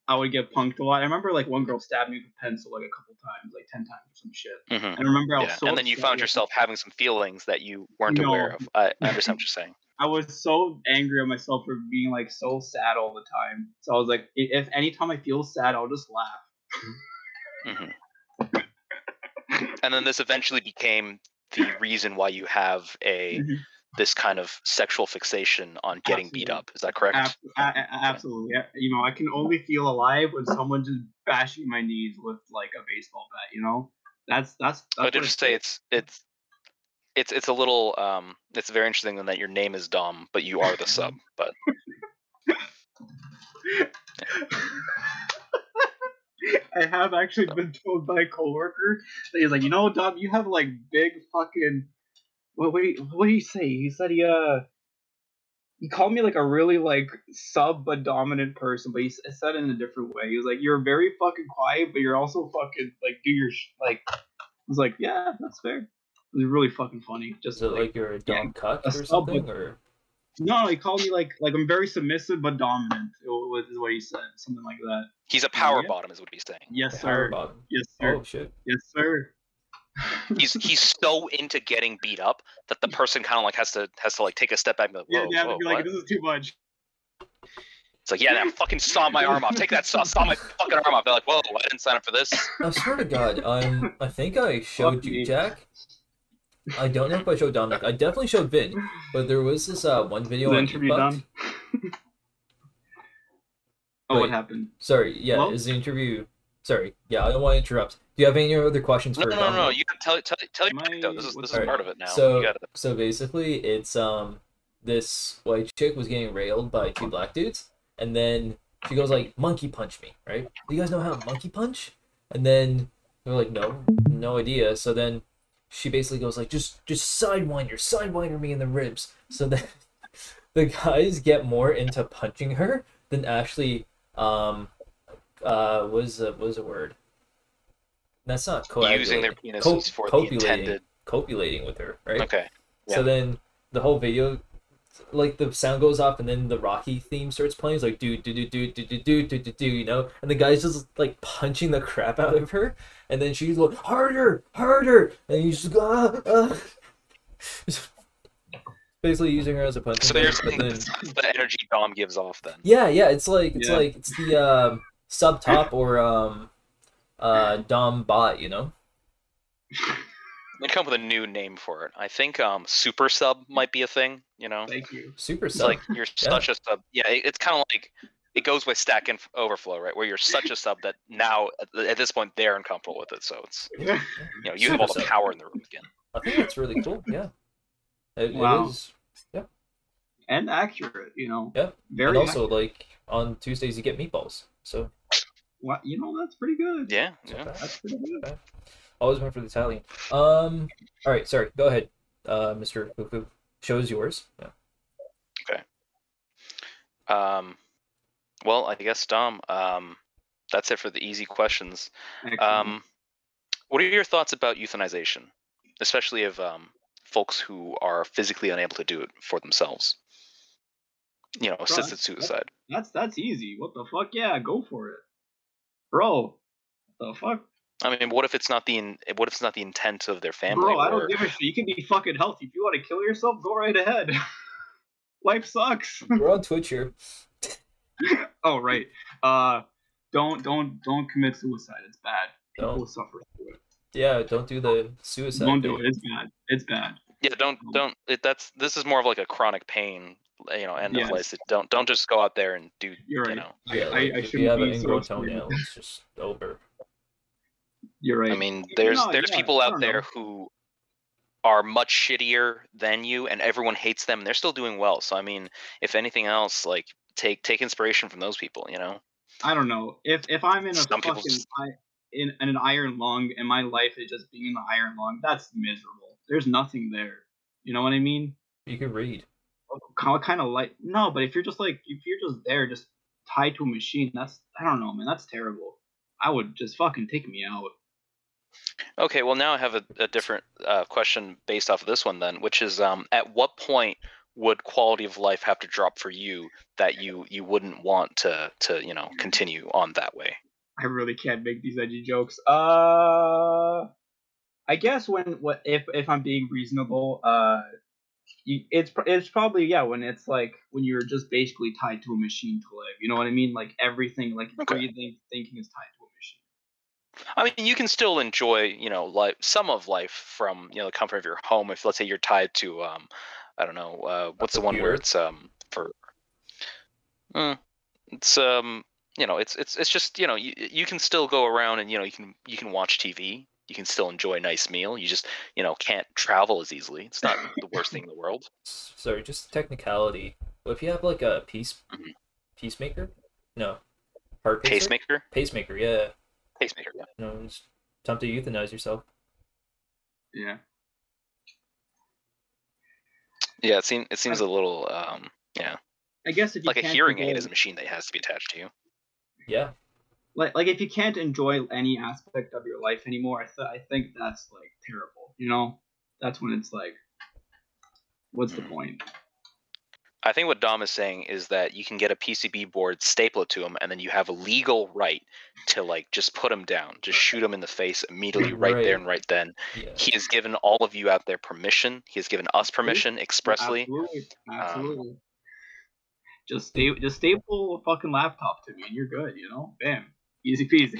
I would get punked a lot. I remember like one girl stabbed me with a pencil like a couple times, like 10 times or some shit. And I remember I was so and then you found yourself having some feelings that you weren't aware of. I understand what you're saying. I was so angry at myself for being like so sad all the time. So I was like, if anytime I feel sad, I'll just laugh. And then this eventually became the reason why you have this kind of sexual fixation on getting beat up. Is that correct? Absolutely. Yeah. I can only feel alive when someone's just bashing my knees with like a baseball bat. That's. I did just say it's a little it's very interesting that your name is Dom, but you are the sub. But. I have actually been told by a coworker that he's like, Dom, you have like big fucking what did he say? He said he called me like a really like sub but dominant person, but he said it in a different way. He was like, "You're very fucking quiet, but you're also fucking like do your like." I was like, "Yeah, that's fair." It was really fucking funny. Is Just it like you're a yeah, dumb cuck a or sub, something, but or no, he called me like I'm very submissive but dominant. Is what he said, something like that. He's a I'm like, power yeah. bottom, is what he's saying. Yes, a power sir. bottom? Yes, sir. Oh shit. Yes, sir. He's so into getting beat up that the person kind of like has to like take a step back and be like, whoa, Yeah, they have to whoa, be what? like, this is too much. It's like, yeah, that fucking saw my arm off. Take that saw my fucking arm off. They're like, whoa, I didn't sign up for this. I swear to God, I think I showed Fuck you, me. Jack. I don't know if I showed Dominic. I definitely showed Vid, but there was this one video The on interview Efucked. done. Oh, what Wait. happened? Sorry, yeah, Hello? is the interview? Sorry, yeah, I don't want to interrupt. Do you have any other questions for No. Dominic? You can tell your My- pick, though. This is what's part up? of it now. So You gotta... so basically, it's this white chick was getting railed by two black dudes, and then she goes like, "Monkey punch me," right? Do you guys know how to monkey punch? And then they're like, no idea. So then she basically goes like, just sidewinder me in the ribs. So then the guys get more into punching her than actually was a word. That's not Using their coagulating. penises for the intended... Copulating with her, right? Okay. Yeah. So then the whole video, like the sound goes off and then the Rocky theme starts playing. It's like do, you know, and the guy's just like punching the crap out of her, and then she's like harder, and he's just basically using her as a punching So you're bag, saying but then that's the energy Dom gives off then? yeah, it's like Yeah. it's the sub top or Dom bot, you know. They come up with a new name for it. I think super sub might be a thing, you know? Thank you. Super It's sub. like you're such a sub. Yeah, it's kind of like it goes with Stack and Overflow, right? Where you're such a sub that now at this point they're uncomfortable with it. So it's you know you have all the Super sub. power in the room again. I think that's really cool. Yeah, it Wow. is. And accurate, you know. Yeah, Very and also accurate. like on Tuesdays you get meatballs, so What, you know, that's pretty good. Yeah, it's not yeah. bad. That's pretty good. Always went for the Italian. All right, sorry. Go ahead, Mr. Fufu. Show's yours. Yeah. Well, I guess Dom. That's it for the easy questions. Excellent. What are your thoughts about euthanization, especially of folks who are physically unable to do it for themselves? You know, assisted suicide. That's easy. What the fuck? Yeah, go for it, bro. What the fuck, I mean, what if it's not the intent of their family? bro? I or... don't give a shit. You can be fucking healthy. If you want to kill yourself, go right ahead. Life sucks. We're on Twitch here. Oh right. Don't commit suicide. It's bad. People Don't. suffer through it. Yeah, don't do the suicide. Don't do thing. it. It's bad. It's bad. Yeah, don't. This is more of like a chronic pain, you know, end Yes. of life. Don't just go out there and do. You're You right. know, Yeah, like, I if you shouldn't have an be so ingrown extreme. toenail, it's just over. You're right. I mean, there's No, yeah, people I out don't there know. who are much shittier than you, and everyone hates them. And they're still doing well. So I mean, if anything else, like take inspiration from those people. You know. I don't know. If I'm in a Some people fucking in an iron lung and my life is just being in the iron lung, that's miserable. There's nothing there. You know what I mean? You can read. Kind of like no, but if you're just there, just tied to a machine, that's I don't know, man. That's terrible. I would just fucking take me out. Okay, well now I have a different question based off of this one then, which is at what point would quality of life have to drop for you that you wouldn't want to you know continue on that way? I really can't make these edgy jokes. I guess if I'm being reasonable, it's probably when it's like when you're just basically tied to a machine to live. You know what I mean? Like everything, like Okay. breathing, thinking is tied to a machine. I mean, you can still enjoy, you know, some of life from, you know, the comfort of your home. If let's say you're tied to, I don't know, what's the one where it's for, it's you know, it's just, you know, you can still go around and you know you can watch TV. You can still enjoy a nice meal. You just, you know, can't travel as easily. It's not the worst thing in the world. Sorry, just technicality. Well, if you have like a peacemaker, no, heart pacer? Pacemaker. Pacemaker, yeah. Pacemaker. Yeah. No, it's time to euthanize yourself. Yeah. Yeah, it seems a little yeah. I guess if you Like a can't hearing aid enjoy, is a machine that has to be attached to you. Yeah. like if you can't enjoy any aspect of your life anymore, I think that's like terrible. You know, that's when it's like, what's the point? I think what Dom is saying is that you can get a PCB board, staple it to him, and then you have a legal right to like just put him down, just shoot him in the face immediately, right there and right then. Yeah. He has given all of you out there permission. He has given us permission expressly. Absolutely. Just staple a fucking laptop to me, and you're good. You know, bam, easy peasy.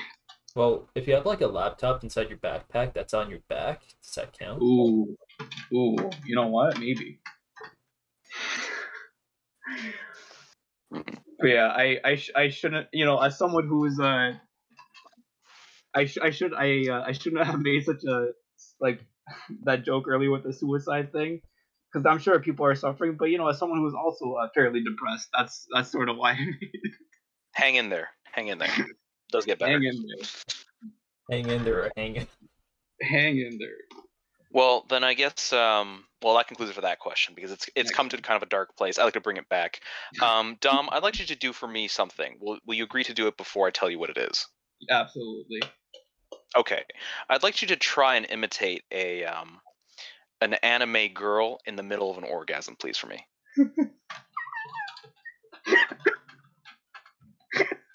Well, if you have like a laptop inside your backpack that's on your back, does that count? Ooh, you know what? Maybe. But yeah, I shouldn't, you know, as someone who is I shouldn't have made such a like that joke earlier with the suicide thing, because I'm sure people are suffering. But you know, as someone who's also fairly depressed, that's sort of why I made it. Hang in there. Does get better. Hang in there. Hang in there, or hang in. Hang in there. Well, then I guess well, that concludes it for that question, because it's come to kind of a dark place. I like to bring it back. Dom, I'd like you to do for me something. Will you agree to do it before I tell you what it is? Absolutely. Okay. I'd like you to try and imitate an anime girl in the middle of an orgasm, please, for me.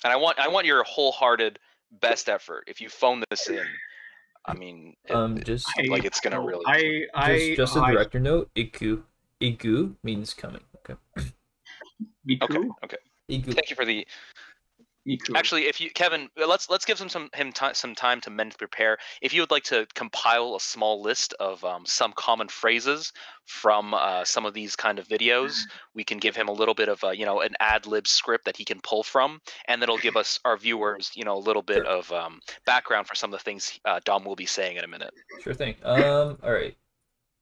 And I want your wholehearted best effort. If you phone this in, I mean, it's gonna really. Just a director note. Igu means coming. Okay. Miku? Okay. Igu. Thank you for the. Miku. Actually, if you, Kevin, let's give him some time to mentally prepare. If you would like to compile a small list of some common phrases from some of these kind of videos, we can give him a little bit of an ad lib script that he can pull from, and that'll give us, our viewers, a little bit of background for some of the things Dom will be saying in a minute. Sure thing. All right.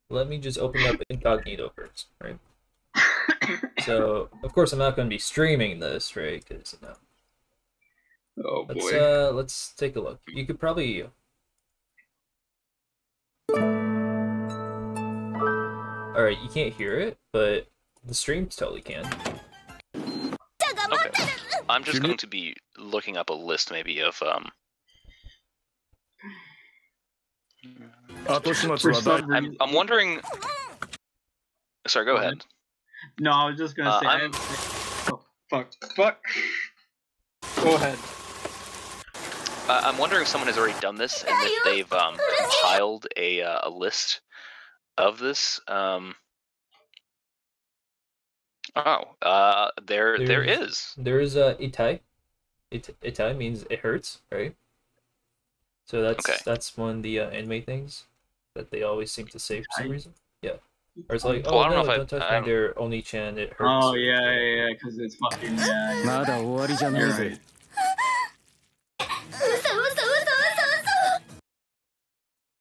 Let me just open up incognito first, right? So of course I'm not going to be streaming this, right? Because Oh boy. Let's take a look. You could probably. All right, you can't hear it, but the stream totally can. Okay. I'm just going to be looking up a list maybe of I'm wondering. Sorry, go ahead. No, I was just gonna say. Oh, fuck. Go ahead. I'm wondering if someone has already done this and if they've compiled a list of this. There is. There is itai. Itai means it hurts, right? So that's one of the anime things that they always seem to say for some reason. Yeah. Or it's like, oh, no, don't touch me, they're Oni-chan, it hurts. Oh, yeah, because it's fucking, yeah. You're right.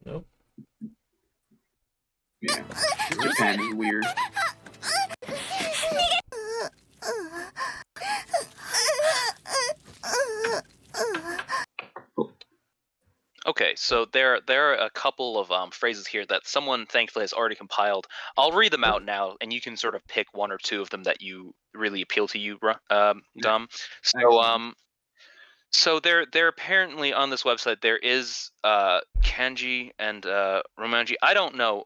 Nope. Yeah, Japan is weird. Okay, so there are a couple of phrases here that someone thankfully has already compiled. I'll read them out now, and you can sort of pick one or two of them that you really appeal to you, Dom. So they're apparently on this website. There is kanji and romanji. I don't know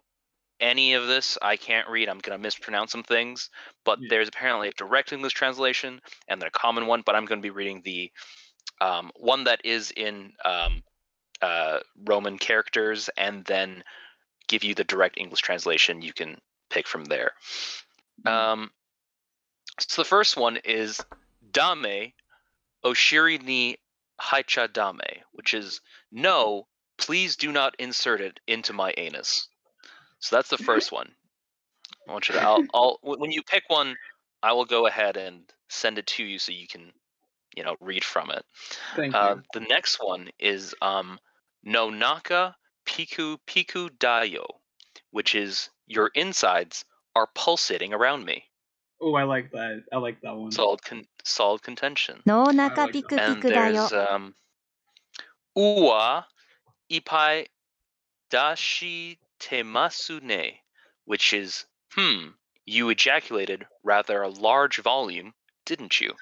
any of this. I can't read. I'm gonna mispronounce some things, but there's apparently a direct English translation and then a common one. But I'm gonna be reading the one that is in Roman characters, and then give you the direct English translation. You can pick from there. So the first one is dame oshiri ni haicha dame, which is no, please do not insert it into my anus. So that's the first one. I want you to. I'll when you pick one, I will go ahead and send it to you so you can, read from it. Thank you. The next one is no naka piku dayo, which is your insides are pulsating around me. Oh, I like that. I like that one. Solid contention. No naka piku And piku there's dayo. uwa ipai dashi temasu ne, which is You ejaculated rather a large volume, didn't you?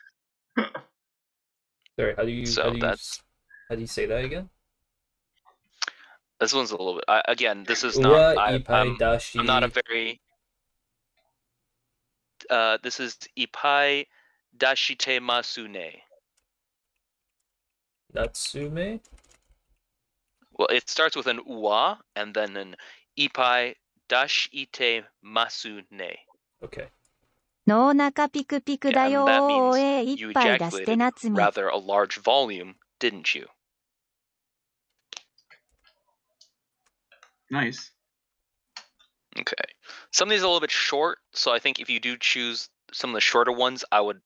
Sorry, how do you say that again? This one's a little bit. Again, this is Uwa not. ipai dashi. I'm not a very. This is ipai dashite masune. Natsume? Well, it starts with an uwa and then an ipai dashite masune. Okay. 脳中ピクピクだ And よ that ー means え you 一杯出して ejaculated 夏美 rather a large volume, didn't you? Nice. Okay. Some of these are a little bit short, so I think if you do choose some of the shorter ones, I would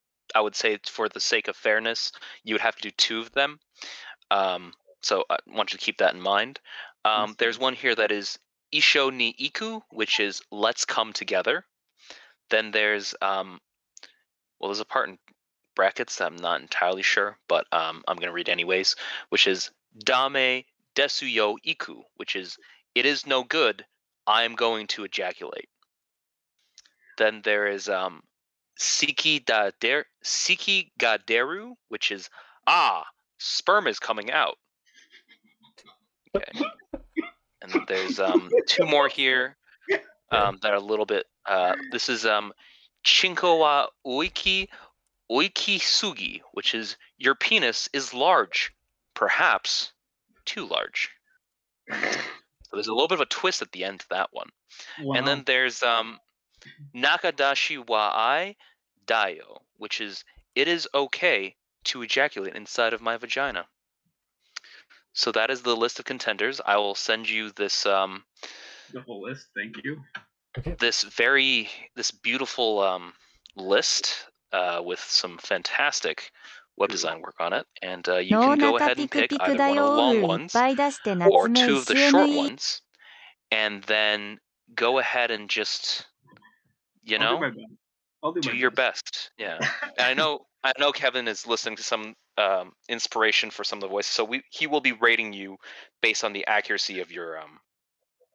say for the sake of fairness, you would have to do 2 of them. So I want you to keep that in mind. There's one here that is Isho ni iku, which is let's come together. Then there's there's a part in brackets that I'm not entirely sure, but I'm going to read anyways, which is Dame desuyo iku, which is it is no good, I am going to ejaculate. Then there is Siki gaderu, which is sperm is coming out. Okay. And then there's 2 more here that are a little bit. This is Chinko wa oiki sugi, which is your penis is large, perhaps too large. So there's a little bit of a twist at the end to that one. Wow. And then there's Nakadashi wa ai daio, which is it is okay to ejaculate inside of my vagina. So that is the list of contenders. I will send you this the whole list. Thank you. Okay. this beautiful list with some fantastic web design work on it, and you 脳 can go 中 ahead ピ and ク pick ピク either だ one of the よ long ーいっ ones ぱい出して or 夏 2 目 of the 塩 short に ones, and then go ahead and just I'll do my best. I'll do do my your best. best. Yeah. And I know Kevin is listening to some inspiration for some of the voices, so he will be rating you based on the accuracy of your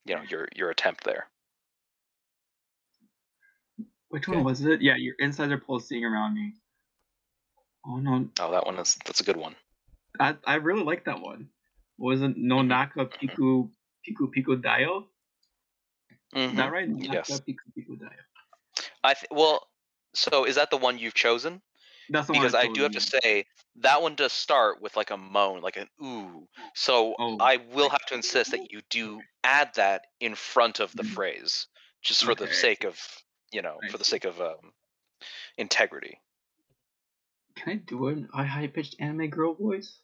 your attempt there. Which Okay. one was it? Yeah, your insides are pulsing around me. Oh no, Oh, that's a good one. I really like that one. Wasn't Nonaka Piku Piku Daio? Is that right? Nonaka Yes. Piku Piku Daio. Well, so is that the one you've chosen? That's the one Because I do have chose, to say that one does start with like a moan, like an ooh. So Oh. I will have to insist that you do add that in front of the phrase, just for the Okay. sake of I for the see. sake of integrity. Can I do a high pitched anime girl voice?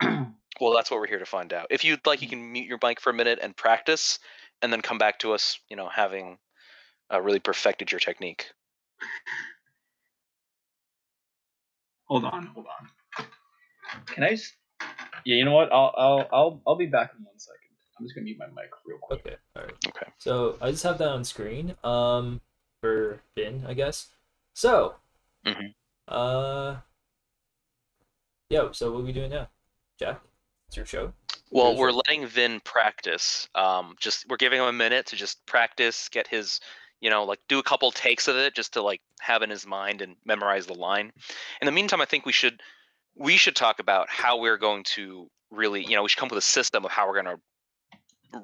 Well, that's what we're here to find out. If you'd like, you can mute your mic for a minute and practice, and then come back to us, having really perfected your technique. Hold on. Can I? Yeah, you know what? I'll be back in 1 second. I'm just gonna mute my mic real quick. Okay. All right. Okay. So I just have that on screen. For Finn, I guess. So. Yeah. So what are we doing now, Jack? It's your show. Well, we're letting Vin practice. We're giving him a minute to just practice, get his, do a couple takes of it, just to like have in his mind and memorize the line. In the meantime, I think we should talk about how we're going to really, we should come up with a system of how we're going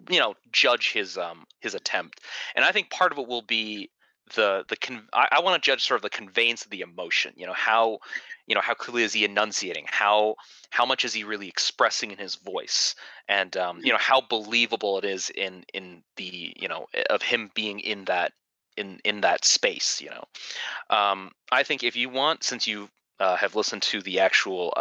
to, judge his attempt. And I think part of it will be I want to judge sort of the conveyance of the emotion. How clearly is he enunciating? How much is he really expressing in his voice? And how believable it is in the of him being in that space. I think if you want, since you have listened to the actual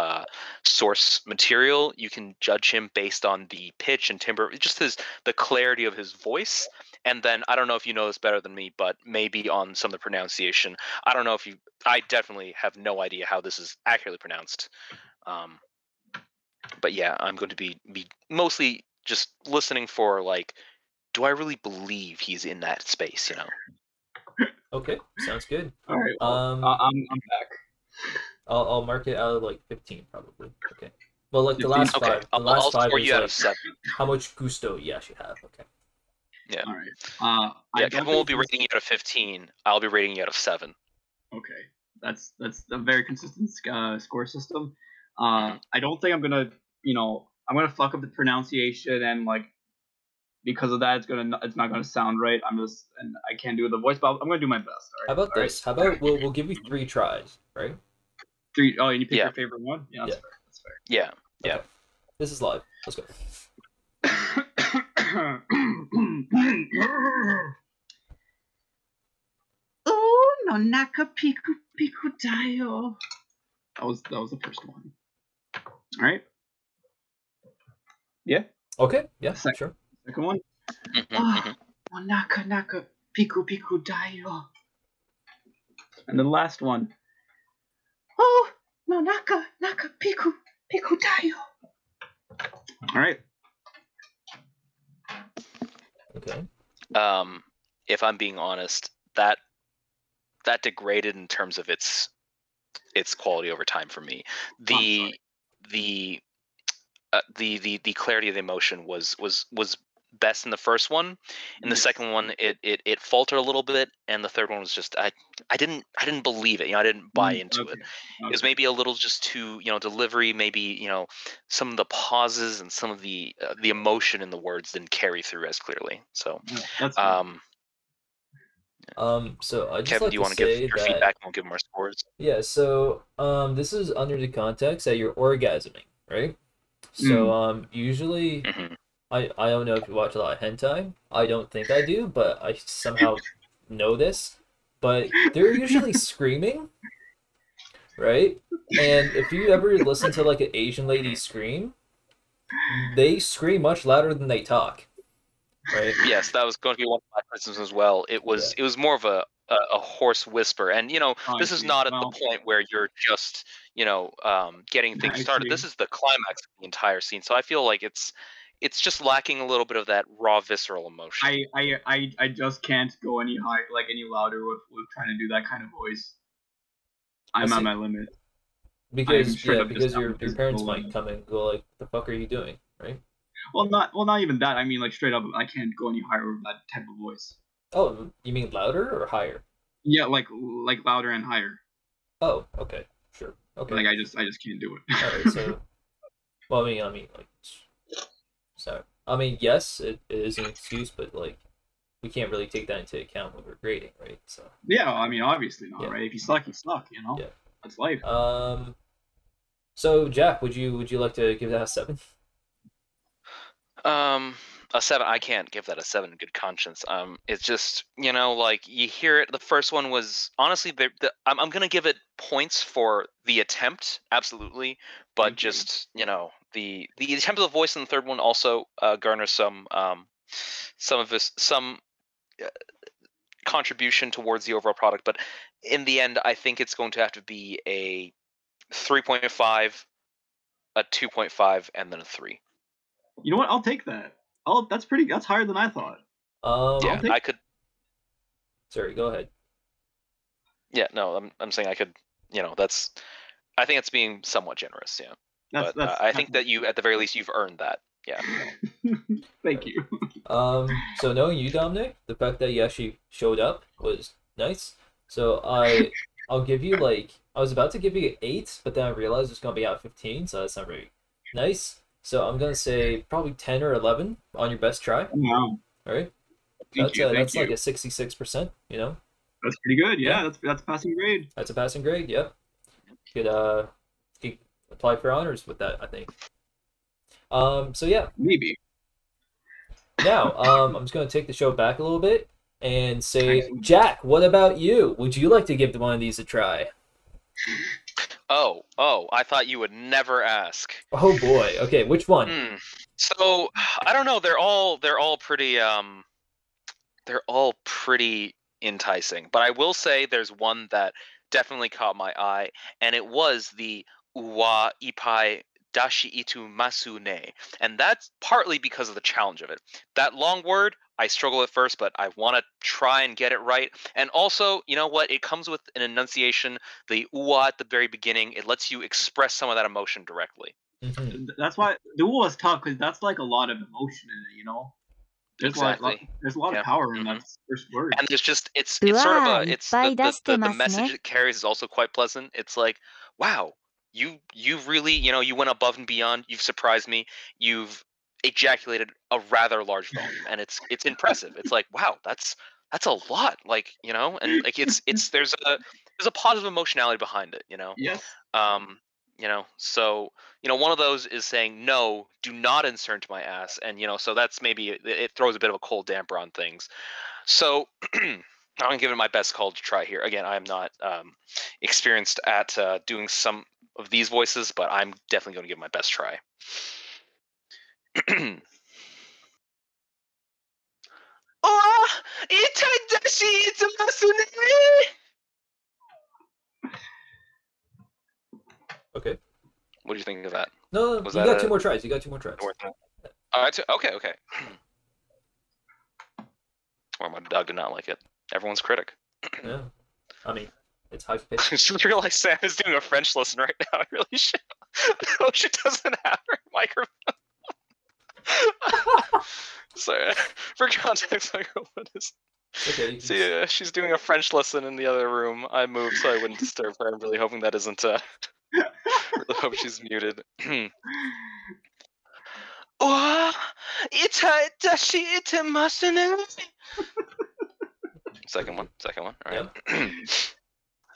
source material, you can judge him based on the pitch and timbre, just the clarity of his voice. And then I don't know if you know this better than me, but maybe on some of the pronunciation. I don't know if I definitely have no idea how this is accurately pronounced. But yeah, I'm going to be mostly just listening for like, do I really believe he's in that space? Okay, sounds good. All right. Well, I'm back. I'll mark it out of like 15 probably. Okay. Well, like the 15? last Okay, five. The I'll last five score is you out like of 7. how much gusto you actually have. Okay. Yeah. All right. Yeah, Kevin won't be rating you out of 15. I'll be rating you out of 7. Okay, that's a very consistent score system. I don't think I'm gonna, I'm gonna fuck up the pronunciation and like because of that, it's not gonna sound right. And I can't do the voice, but I'm gonna do my best. All right. How about this? How about we'll give you 3 tries, right? 3. Oh, and you pick your favorite one. Yeah, that's fair. That's fair. Yeah. Yeah. Okay. This is live. Let's go. Oh, no naka piku piku dayo. That was the first one. All right. Yeah. Okay. Yeah. Sure. Second one. Oh, naka naka piku piku dayo. And the last one. Oh, no naka naka piku piku dayo. All right. Okay. If I'm being honest, that degraded in terms of its quality over time for me. The clarity of the emotion was best in the first one. In the second one, it faltered a little bit, and the third one was just I didn't believe it. I didn't buy into it. It was maybe a little just too delivery. Maybe some of the pauses and some of the emotion in the words didn't carry through as clearly. So that's so I just Kevin, like do you want to give your feedback and we'll give more scores? Yeah, so this is under the context that you're orgasming, right? So usually I don't know if you watch a lot of hentai. I don't think I do, but I somehow know this. But they're usually screaming, right? And if you ever listen to like an Asian lady scream, they scream much louder than they talk. Right? Yes, that was going to be one of my criticisms as well. It was more of a hoarse whisper, and this is not at the point where you're just getting things started. This is the climax of the entire scene, so I feel like it's just lacking a little bit of that raw visceral emotion. I just can't go any higher, like any louder with trying to do that kind of voice. I'm at my limit. Because your parents might come and go like, "The fuck are you doing?" Right? Well, not even that. I mean, like straight up, I can't go any higher with that type of voice. Oh, you mean louder or higher? Yeah, like louder and higher. Oh, okay, sure, okay. Like I just can't do it. All right, so, well, I mean, like, so I mean, yes, it is an excuse, but like, we can't really take that into account when we're grading, right? So. Yeah, I mean, obviously not, right? If you suck, you suck. Yeah. That's life. So Jack, would you like to give that a 7? A 7. I can't give that a 7 in good conscience. It's just like you hear it. The first one was honestly, I'm gonna give it points for the attempt, absolutely, but just the attempt of the voice in the third one also garners some contribution towards the overall product. But in the end, I think it's going to have to be a 3.5, a 2.5, and then a 3. You know what? I'll take that. That's higher than I thought. Yeah, I could. Sorry, go ahead. Yeah, no, I'm saying I could. That's. I think it's being somewhat generous. Yeah, but I think that you, at the very least, you've earned that. Yeah. Thank you. So knowing you, Dominic, the fact that you actually showed up was nice. So I'll give you I was about to give you an 8, but then I realized it's gonna be out 15, so that's not very nice. So I'm gonna say probably 10 or 11 on your best try. Wow. All right. Thank you. That's like a 66%. That's pretty good. Yeah. That's a passing grade. That's a passing grade. Yep. You could apply for honors with that, I think. So yeah. Maybe. Now, I'm just gonna take the show back a little bit and say, Jack, what about you? Would you like to give one of these a try? Oh, I thought you would never ask. Oh boy. Okay, which one? So I don't know. They're all pretty enticing. But I will say there's one that definitely caught my eye, and it was the Uwa Ipai Dashi Itu Masu Ne. And that's partly because of the challenge of it. That long word, I struggle at first, but I want to try and get it right. And also, you know what? It comes with an enunciation, the uwa at the very beginning. It lets you express some of that emotion directly. That's why the uwa is tough, because that's like a lot of emotion in it, There's Exactly. there's a lot Yeah. of power in Mhm. that first word. And there's just it's sort of a うわー、いっ it's ぱい出して the ます message ね。 it carries is also quite pleasant. It's like, wow, you really, you went above and beyond. You've surprised me. You've ejaculated a rather large volume, and it's impressive. It's like, wow, that's a lot. Like, and like it's there's a positive emotionality behind it. Yes. So one of those is saying no, do not insert into my ass, and so that's maybe it throws a bit of a cold damper on things. So I'm gonna give it my best call to try here. Again, I am not experienced at doing some of these voices, but I'm definitely going to give it my best try. Oh, Okay. what do you think of that? No, Was you that got a- 2 more tries. You got 2 more tries. Okay. Well, my dog did not like it. Everyone's critic. Yeah. I mean, it's high I pitched. just realized Sam is doing a French lesson right now. I really should. I hope she doesn't have her microphone. Sorry, for context, microphone is. Okay. See, she's doing a French lesson in the other room. I moved so I wouldn't disturb her. I'm really hoping that isn't. Really hope she's muted. Oh, Second one. All right.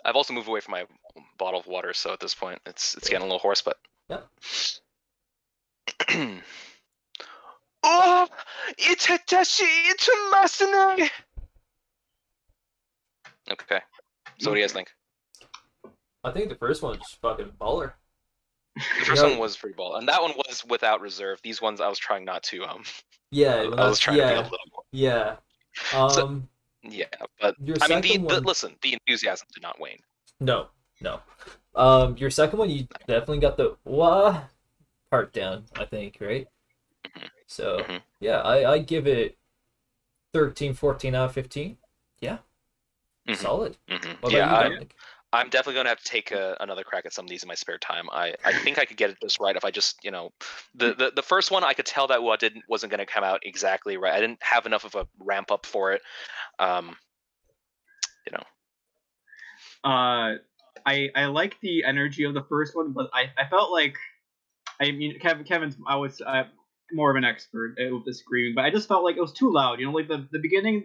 I've also moved away from my bottle of water, so at this point, it's getting a little hoarse. But Yep. Oh, okay. So what do you guys think? I think the first one was fucking baller. The first one was pretty ball, and that one was without reserve. These ones I was trying not to. Yeah. I was trying to be a little more. Yeah. Yeah, but Your I mean, second one... listen, the enthusiasm did not wane. No. Your second one, you definitely got the wah part down, I think, right? So, yeah, I give it 13, 14 out of 15. Yeah. Solid. What about you, Dominic? I'm definitely going to have to take another crack at some of these in my spare time. I think I could get it just right if I just, the first one I could tell that wasn't going to come out exactly right. I didn't have enough of a ramp up for it. I like the energy of the first one, but I felt like, I mean, Kevin's I was more of an expert with the screaming, but I just felt like it was too loud. Like the beginning,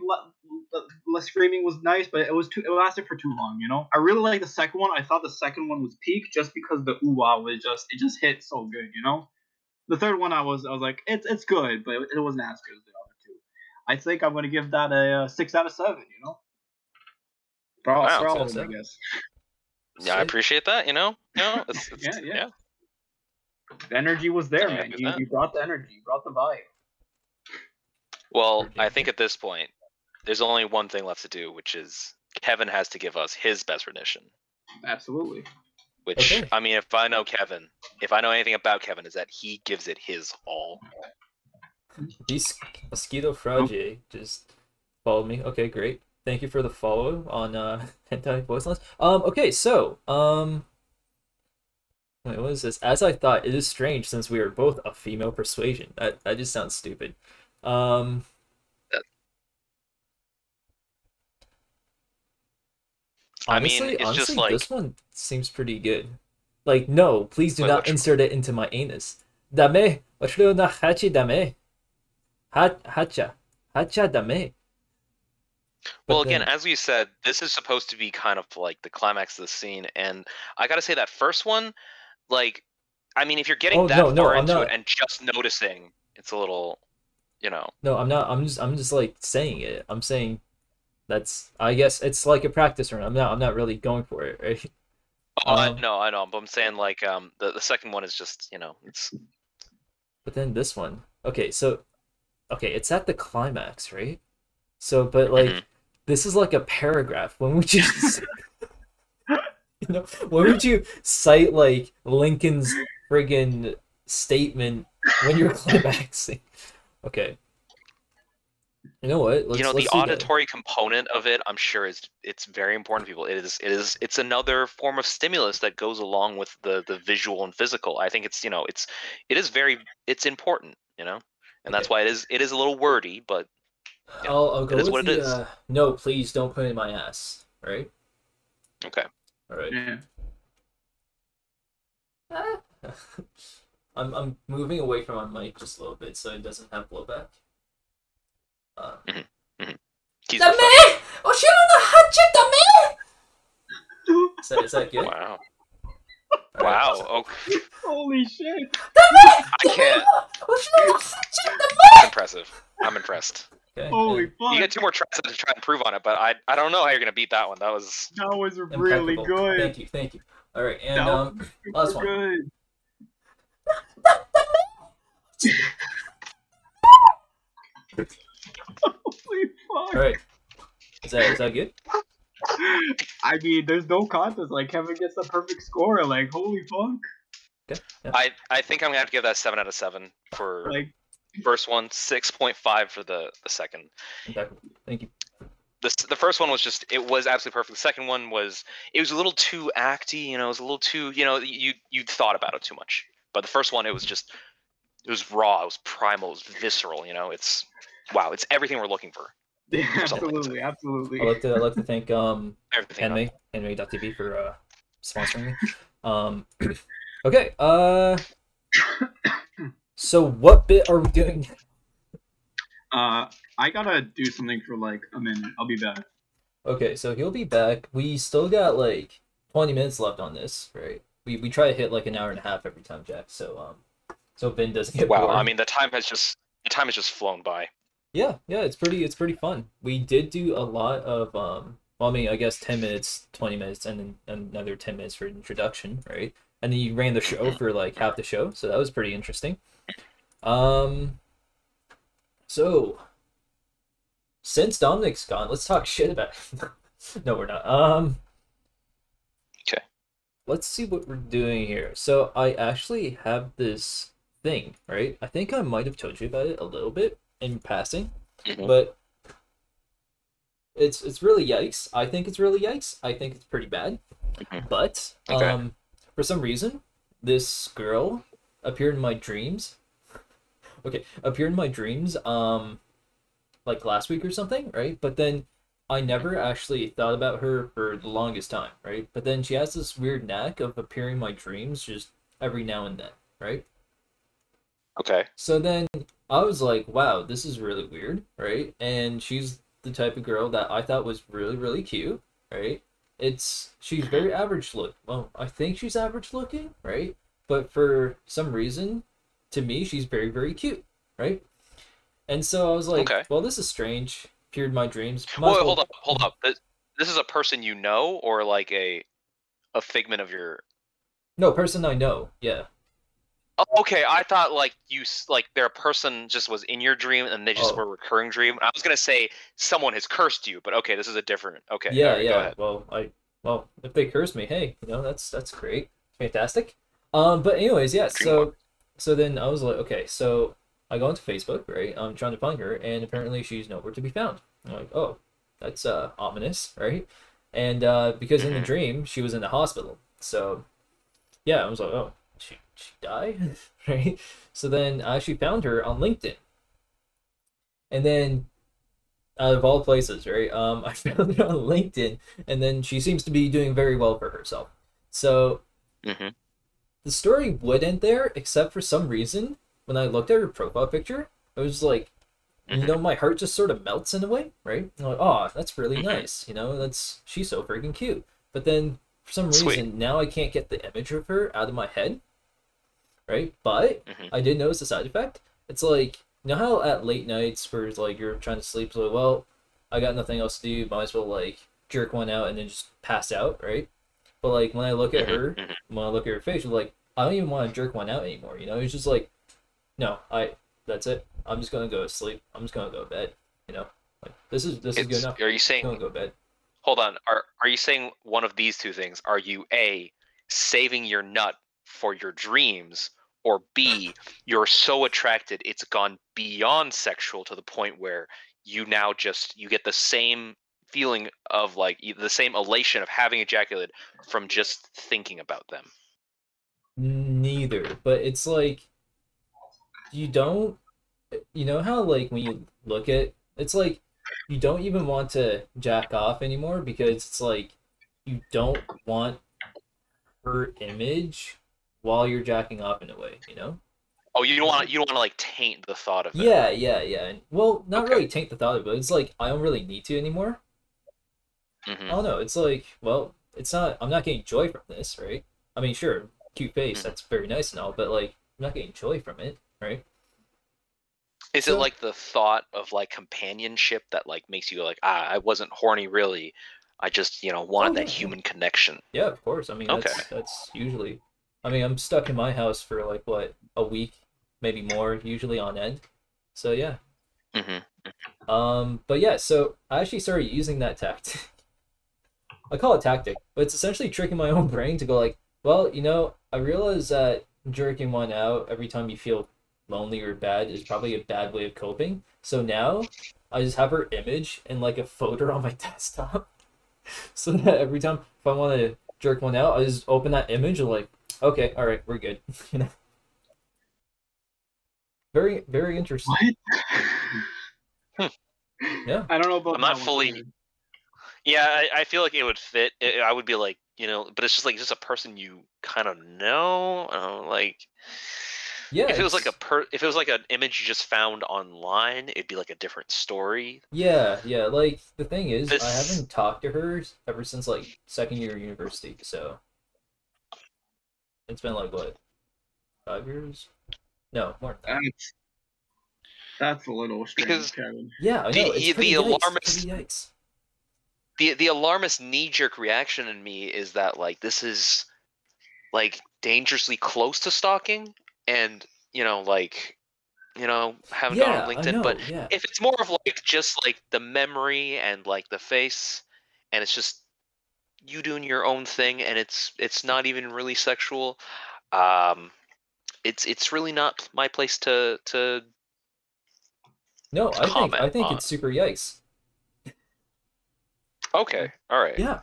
the screaming was nice, but it lasted for too long. I really like the second one. I thought the second one was peak just because the ooh-wah was it just hit so good. The third one I was like it's good, but it wasn't as good as the other two. I think I'm gonna give that a 6 out of 7. For all of them, I guess. Yeah, I appreciate that. It's, yeah. The energy was there, man. You brought the energy, you brought the vibe. Well, I think at this point, there's only one thing left to do, which is Kevin has to give us his best rendition. Absolutely. Which, okay. I mean, if I know anything about Kevin, is that he gives it his all. These Mosquito Fraude just followed me. Okay, great. Thank you for the follow on Hentai Voice Lines. Okay, so wait, what is this? As I thought, it is strange since we are both of female persuasion. That just sounds stupid. Honestly, just like this one seems pretty good. Like, no, please do not insert it into my anus. Dame, washiro na hachi dame. Hacha dame. Well, again, as we said, this is supposed to be kind of like the climax of the scene, and I gotta say that first one, like, I mean, if you're getting far into it and just noticing, it's a little, No, I'm not. I'm just like saying it. I'm saying that's. I guess it's like a practice run. I'm not really going for it, right? Oh, I know, but I'm saying like the second one is just it's. But then this one, okay, it's at the climax, right? So, but like this is like a paragraph. When would you? When would you cite like Lincoln's friggin' statement when you're climaxing? Okay. You know what? Let's the auditory component of it, I'm sure it's very important to people. It's another form of stimulus that goes along with the visual and physical. I think it's important, and that's why it is a little wordy, but Yeah. I'll go It is with what it the is. no, please don't put it in my ass. Right? Okay. All right. Yeah. I'm moving away from my mic just a little bit so it doesn't have blowback. He's Dame! professional. Oshiro no hachi dame! Is that good? Wow. All right. Wow. Okay. Holy shit. I can't. Oshiro no hachi dame! That's impressive. I'm impressed. Okay. Holy and fuck. You get 2 more tries to try and improve on it, but I don't know how you're gonna beat that one. That was That was really impeccable. good. Thank you. All right, and That was last super one. good. Holy fuck. All right. Is that good? I mean, there's no contest. Like, Kevin gets the perfect score. Like, holy fuck. Okay. Yeah. I think I'm gonna have to give that 7 out of 7 for Like, first one, 6.5 for the second. Impeccable. Thank you. The first one was just, it was absolutely perfect. The second one was, it was a little too acty, you know, it was a little too, you know, you thought about it too much. But the first one, it was raw, it was primal, it was visceral, you know, it's everything we're looking for. yeah, Something like absolutely, absolutely. I'd like to thank Everything. anime.tv for sponsoring me. Okay. So what bit are we doing? I gotta do something for like a minute. I'll be back. Okay, so he'll be back. We still got like 20 minutes left on this, right? We try to hit like an hour and a half every time, Jack. So Vin doesn't get Wow, bored. I mean the time has just flown by. Yeah, it's pretty fun. We did do a lot of well, I mean, I guess 10 minutes, 20 minutes, and then another 10 minutes for introduction, right? And then you ran the show for like half the show, so that was pretty interesting. So since Dominic's gone, let's talk shit about it. No, we're not. Okay. Let's see what we're doing here. So I actually have this thing, right? I think I might have told you about it a little bit in passing, but it's really yikes. I think it's really yikes. I think it's pretty bad. But Okay. for some reason, this girl appeared in my dreams. Okay, appeared in my dreams like last week or something, right? But then I never actually thought about her for the longest time, right? But then she has this weird knack of appearing in my dreams just every now and then, right? Okay. So then I was like, wow, this is really weird, right? And she's the type of girl that I thought was really, really cute, right? She's very average look. Well, I think she's average looking, right? But for some reason, to me, she's very, very cute, right? And so I was like, Okay. well, this is strange. Appeared in my dreams. Wait, hold up. This is a person you know, or like a figment of your. No, person I know. Yeah. Oh, okay, I thought like their person just was in your dream and they just Oh. were a recurring dream. I was gonna say someone has cursed you, but okay, this is a different. Okay. Yeah, all right, Go yeah. ahead. Well, if they curse me, hey, that's great, fantastic. But anyways, yeah. Dream So then I was like, okay, so I go into Facebook, right? I'm trying to find her, and apparently she's nowhere to be found. I'm like, oh, that's ominous, right? And because in the dream she was in the hospital, so yeah, I was like, oh, she died, right? So then I actually found her on LinkedIn, and then out of all places, right? I found her on LinkedIn, and then she seems to be doing very well for herself. So the story would end there, except for some reason, when I looked at her profile picture, it was like, my heart just sort of melts in a way, right? I'm like, oh, that's really nice, she's so freaking cute. But then, for some reason, now I can't get the image of her out of my head, right? But I did notice a side effect. It's like, you know how at late nights where it's like you're trying to sleep, so well, I got nothing else to do, might as well like jerk one out and then just pass out, right? But like when I look at her, when I look at her face, like I don't even want to jerk one out anymore. It's just like, no, that's it. I'm just gonna go to sleep. I'm just gonna go to bed. Like this is good enough. Are you saying? I'm gonna go to bed. Hold on. Are you saying one of these two things? Are you A, saving your nut for your dreams, or B, you're so attracted it's gone beyond sexual to the point where you now you get the same feeling of like the same elation of having ejaculated from just thinking about them? Neither, but it's like you don't. You know how like when you look at It's like you don't even want to jack off anymore because it's like you don't want her image while you're jacking off in a way, you know? Oh, you don't want to like taint the thought of it. Yeah, yeah, yeah. Well, not Okay. really taint the thought of it, but it's like I don't really need to anymore. I don't know. It's like, well, it's not. I'm not getting joy from this, right? I mean, sure, cute face, that's very nice and all, but like, I'm not getting joy from it, right? Is it like the thought of like companionship that like makes you like, I wasn't horny really, I just wanted that human connection? Yeah, of course. I mean, Okay. that's usually. I mean, I'm stuck in my house for like what, a week, maybe more, usually on end. So yeah. But yeah, so I actually started using that tactic. I call it tactic, but it's essentially tricking my own brain to go like, well, I realize that jerking one out every time you feel lonely or bad is probably a bad way of coping. So now I just have her image in like a folder on my desktop, so that every time if I want to jerk one out, I just open that image and like, okay, all right, we're good. Very, very interesting. What? Yeah. I don't know about I'm not that fully. one. Yeah, I feel like it would fit. I would be like, but it's just like just a person you kind of know. Like, Yeah, if it was like if it was like an image you just found online, it'd be like a different story. yeah, yeah. Like the thing is, I This haven't talked to her ever since like second year of university, so it's been like what, 5 years? No, more than that. That's a little strange, because Kevin. Yeah, I know. It's pretty the yikes. alarmist Pretty yikes. the alarmist knee-jerk reaction in me is that like this is like dangerously close to stalking, and like haven't gone on Yeah, I LinkedIn. know. But Yeah. if it's more of like just like the memory and like the face, and it's just you doing your own thing, and it's not even really sexual, it's really not my place to No, I comment think on. it's super yikes. Okay, all right. Yeah.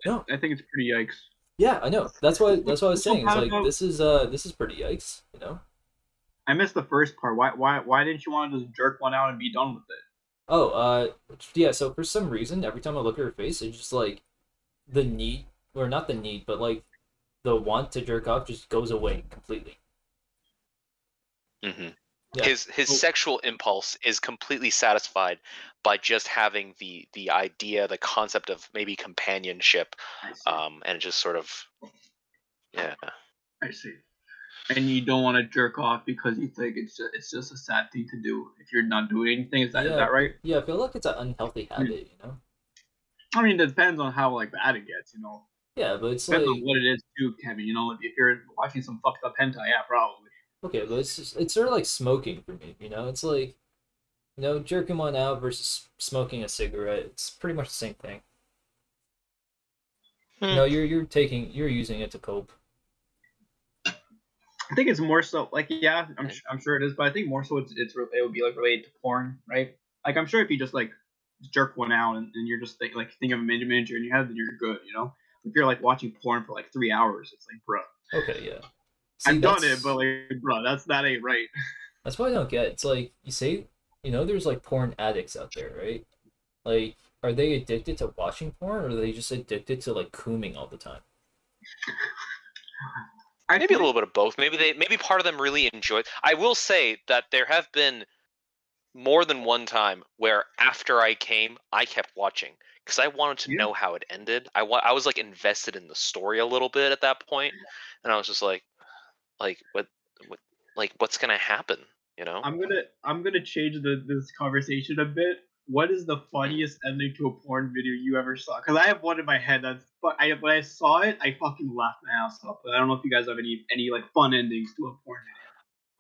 No. I think it's pretty yikes. Yeah, I know. That's what I was saying. It's How like about- this is pretty yikes, I missed the first part. Why didn't you want to just jerk one out and be done with it? Oh, yeah, so for some reason every time I look at her face, it's just like the need, or not the need, but like the want to jerk off just goes away completely. Mm-hmm. Yeah. His sexual impulse is completely satisfied by just having the idea, the concept of maybe companionship, and it just sort of, yeah. I see. And you don't want to jerk off because you think it's just a sad thing to do if you're not doing anything. Is that right? Yeah, I feel like it's an unhealthy habit, I mean, it depends on how like bad it gets, Yeah, but it's Depends like, on what it is too, Kevin. If you're watching some fucked up hentai, yeah, probably. okay, but it's sort of like smoking for me, It's like, jerking one out versus smoking a cigarette. It's pretty much the same thing. You're using it to cope. I think it's more so like, yeah, I'm sure it is, but I think more so it would be like related to porn, right? Like I'm sure if you just like jerk one out and you're just think of a miniature in your head, then you're good, If you're like watching porn for like 3 hours, it's like, bro. Okay, yeah. See, I've done it, but like, bro, that ain't right. That's what I don't get. It's like you say, there's like porn addicts out there, right? Like, are they addicted to watching porn, or are they just addicted to like cooming all the time? Maybe a little bit of both. Maybe part of them really enjoy it. I will say that there have been more than one time where after I came, I kept watching because I wanted to know how it ended. I was like invested in the story a little bit at that point, and I was just like what's gonna happen? I'm gonna change this conversation a bit. What is the funniest ending to a porn video you ever saw? Because I have one in my head when I saw it, I fucking laughed my ass off. But I don't know if you guys have any like fun endings to a porn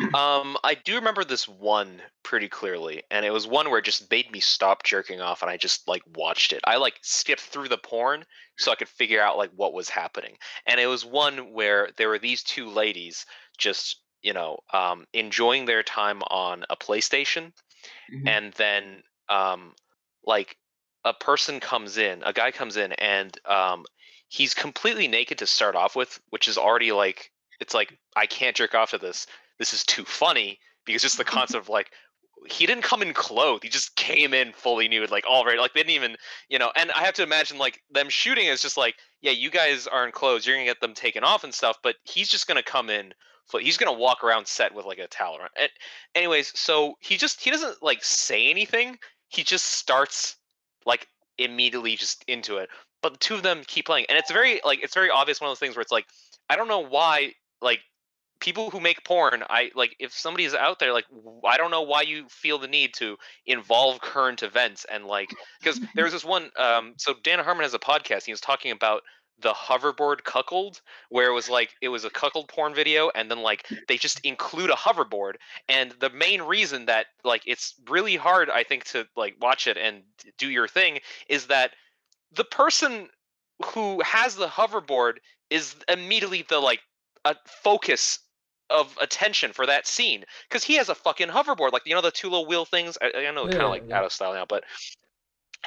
video. I do remember this one pretty clearly, and it was one where it just made me stop jerking off, and I just like watched it. I like skipped through the porn so I could figure out like what was happening, and it was one where there were these two ladies just enjoying their time on a PlayStation, and then like a guy comes in, and he's completely naked to start off with, which is already like, it's like, I can't jerk off to this. This is too funny, because just the concept of like, he didn't come in clothes. He just came in fully nude, like all right, like they didn't even, you know. And I have to imagine like them shooting is just like, yeah, you guys aren't clothes. You're gonna get them taken off and stuff, but he's just gonna come in. He's gonna walk around set with like a towel around. And anyways, so he doesn't like say anything. He just starts like immediately just into it. But the two of them keep playing, and it's very obvious, one of those things where it's like, I don't know why, like, people who make porn, I like, if somebody is out there, like, I don't know why you feel the need to involve current events. And like, because there's this one, so Dan Harmon has a podcast, he was talking about the hoverboard cuckold, where it was a cuckold porn video, and then like they just include a hoverboard. And the main reason that like it's really hard, I think, to like watch it and do your thing is that the person who has the hoverboard is immediately the like a focus of attention for that scene, because he has a fucking hoverboard, like, you know, the two little wheel things. I know, kind of like out of style now, but.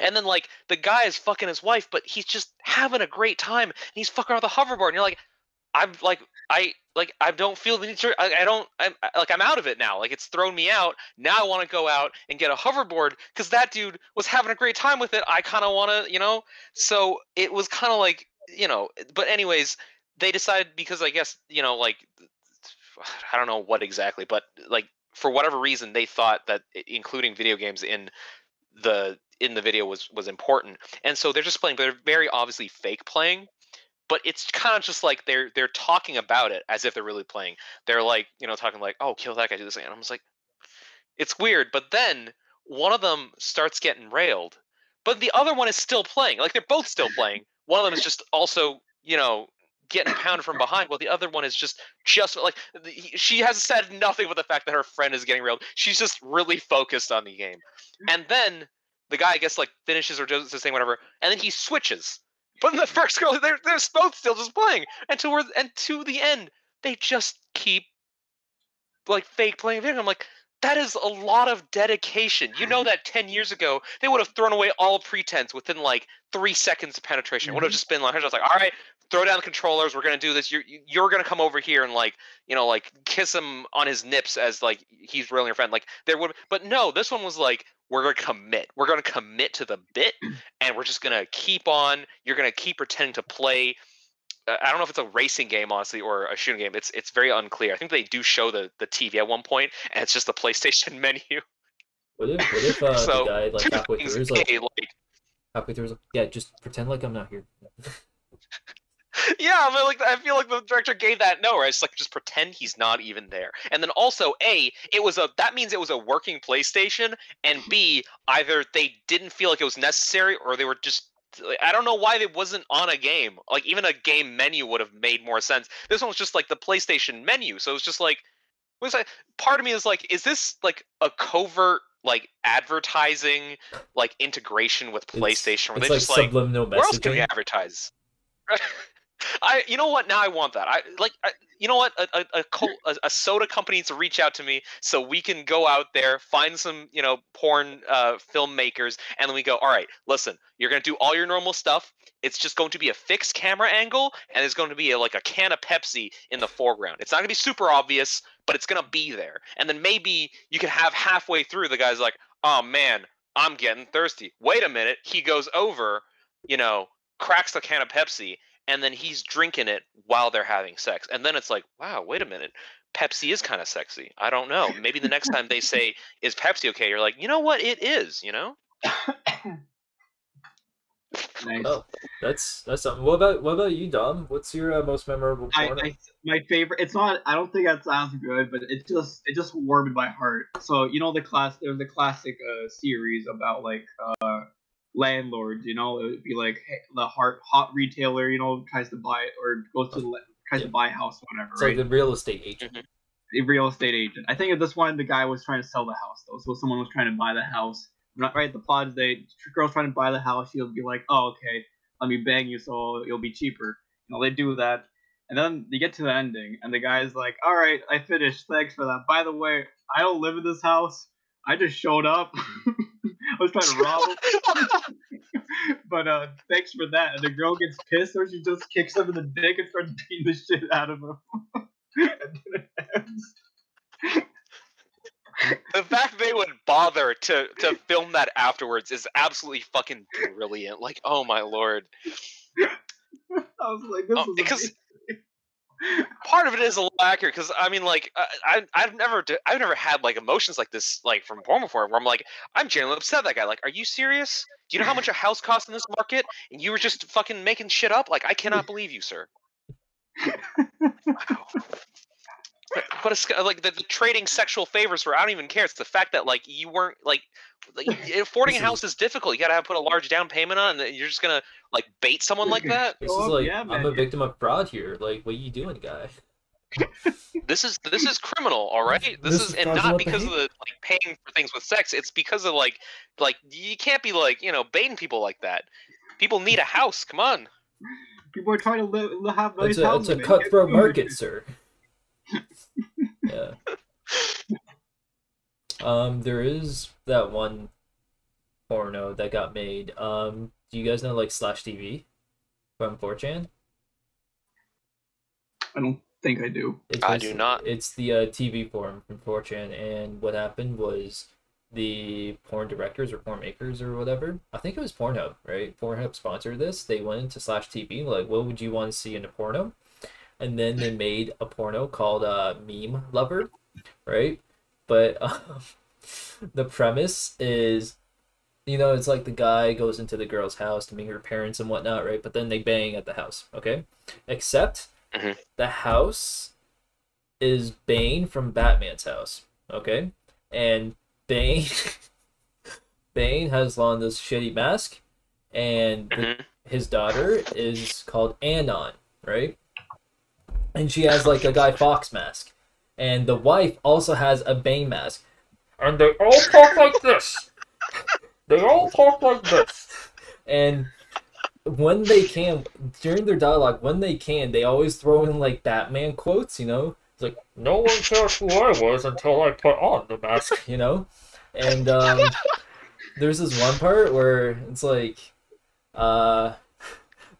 And then like the guy is fucking his wife, but he's just having a great time, and he's fucking with a hoverboard, and you're like, I'm like, I don't feel the need to. I'm out of it now. Like, it's thrown me out. Now I want to go out and get a hoverboard because that dude was having a great time with it. I kind of want to, you know. So it was kind of like, you know. But anyways, they decided, because I guess, you know, like, I don't know what exactly, but like for whatever reason they thought that including video games in the video was important, and so they're just playing, but they're very obviously fake playing. But it's kind of just like they're talking about it as if they're really playing. They're like, you know, talking like, oh, kill that guy, do this thing. And I'm just like, it's weird. But then one of them starts getting railed, but the other one is still playing. Like, they're both still playing. One of them is just also, you know, getting pounded from behind, while the other one is just like, she has said nothing but the fact that her friend is getting railed. She's just really focused on the game. And then the guy, I guess, like, finishes or does the thing, whatever, and then he switches. But in the first girl, they're both still just playing, and to the end, they just keep like fake playing video. I'm like, that is a lot of dedication. You know that 10 years ago, they would have thrown away all pretense within like 3 seconds of penetration. It would have just been like, all right, throw down the controllers. We're gonna do this. You're gonna come over here and like, you know, like kiss him on his nips as like he's really your friend. Like, there would, but no, this one was like, we're gonna commit. We're gonna commit to the bit, and we're just gonna keep on. You're gonna keep pretending to play. I don't know if it's a racing game, honestly, or a shooting game. It's very unclear. I think they do show the TV at one point, and it's just the PlayStation menu. What if So, the guy like two halfway things, through is like, yeah, just pretend like I'm not here. yeah, but like, I feel like the director gave that no, right? It's like, just pretend he's not even there. And then also, that means it was a working PlayStation, and B, either they didn't feel like it was necessary, or they were just, I don't know why it wasn't on a game. Like, even a game menu would have made more sense. This one was just like the PlayStation menu, so it was just like, part of me is like, is this like a covert like advertising like integration with PlayStation, where it's they like just like, subliminal where else can we messaging. advertise? You know what? Now I want that. You know what? A soda company needs to reach out to me so we can go out there, find some, you know, porn filmmakers, and then we go, all right, listen, you're gonna do all your normal stuff. It's just going to be a fixed camera angle, and there's going to be like a can of Pepsi in the foreground. It's not gonna be super obvious, but it's gonna be there. And then maybe you can have halfway through, the guy's like, oh man, I'm getting thirsty. Wait a minute. He goes over, you know, cracks the can of Pepsi, and then he's drinking it while they're having sex. And then it's like, wow, wait a minute. Pepsi is kind of sexy. I don't know. Maybe the next time they say, is Pepsi okay? You're like, you know what? It is, you know? Nice. Oh, that's something. What about you, Dom? What's your most memorable porn? My favorite. It's not. I don't think that sounds good, but it just warmed my heart. So, you know, there's a classic series about like landlords. You know, it would be like, hey, the hot retailer, you know, tries to buy it or tries to buy a house or whatever. It's right? like the real estate agent. A real estate agent. I think at this one the guy was trying to sell the house though, so someone was trying to buy the house. Not right. The plot is the girl's trying to buy the house. She'll be like, "Oh, okay, let me bang you, so it'll be cheaper." You know, they do that, and then they get to the ending, and the guy's like, "All right, I finished. Thanks for that. By the way, I don't live in this house. I just showed up. I was trying to rob him, but thanks for that." And the girl gets pissed, or she just kicks him in the dick and starts beating the shit out of him. And then it ends. The fact they would bother to film that afterwards is absolutely fucking brilliant. Like, oh my lord. I was like, this is Because amazing. part of it is a little accurate. Because I mean, like, I've never had like emotions like this like from porn before, where I'm like, I'm genuinely upset at that guy. Like, are you serious? Do you know how much a house costs in this market? And you were just fucking making shit up? Like, I cannot believe you, sir. Wow. But it's like the trading sexual favors for I don't even care. It's the fact that like you weren't like affording a house is difficult. You gotta put a large down payment on, and you're just gonna like bait someone like that. This is like Yeah, I'm man. a victim of fraud here. Like, what are you doing, guy? This is criminal, all right. This is and not fraudulent because of the like paying for things with sex. It's because of like you can't be like baiting people like that. People need a house. Come on. People are trying to have nice It's houses. a man. cutthroat Get food. market, sir. Yeah. There is that one porno that got made. Do you guys know like Slash TV from 4chan? I don't think I do. I do not. It's the TV forum from 4chan, and what happened was the porn directors or porn makers or whatever, I think it was Pornhub, right? Pornhub sponsored this. They went into Slash TV, like, what would you want to see in a porno? And then they made a porno called Meme Lover, right? But the premise is, it's like the guy goes into the girl's house to meet her parents and whatnot, right? But then they bang at the house, okay? Except the house is Bane from Batman's house, okay? And Bane has on this shitty mask, and his daughter is called Anon, right? And she has like a Guy Fawkes mask, and the wife also has a Bane mask, and they all talk like this. And when they can, during their dialogue, they always throw in like Batman quotes, It's like, no one cares who I was until I put on the mask, And there's this one part where it's like, the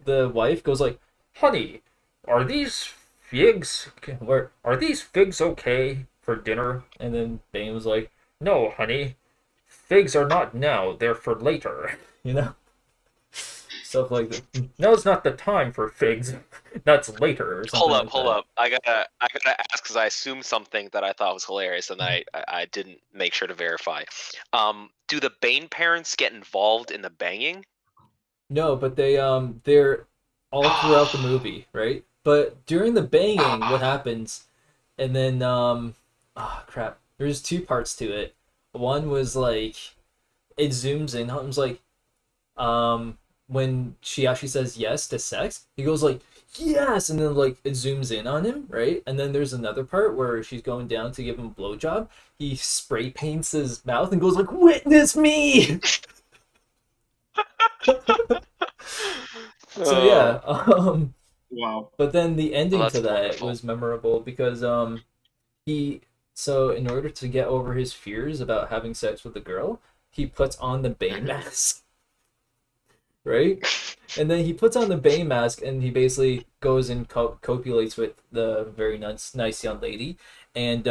wife goes like, honey, are these figs okay for dinner? And then Bane was like, no, honey, figs are not now, they're for later, Stuff like that. Now's not the time for figs. That's later or something. Hold up. I gotta ask because I assumed something that I thought was hilarious and I didn't make sure to verify. Do the Bane parents get involved in the banging? No, but they're all throughout the movie, right? But during the banging, what happens? And then crap. There's two parts to it. One was like it zooms in. It was like when she actually says yes to sex, he goes like, yes, and then like it zooms in on him, right? And then there's another part where she's going down to give him a blowjob. He spray paints his mouth and goes like, witness me! So yeah, Wow. but then the ending Well, to that's that wonderful. was memorable because so in order to get over his fears about having sex with a girl, he puts on the Bane mask. Right? And then he puts on the Bane mask and he basically goes and copulates with the very nice young lady. And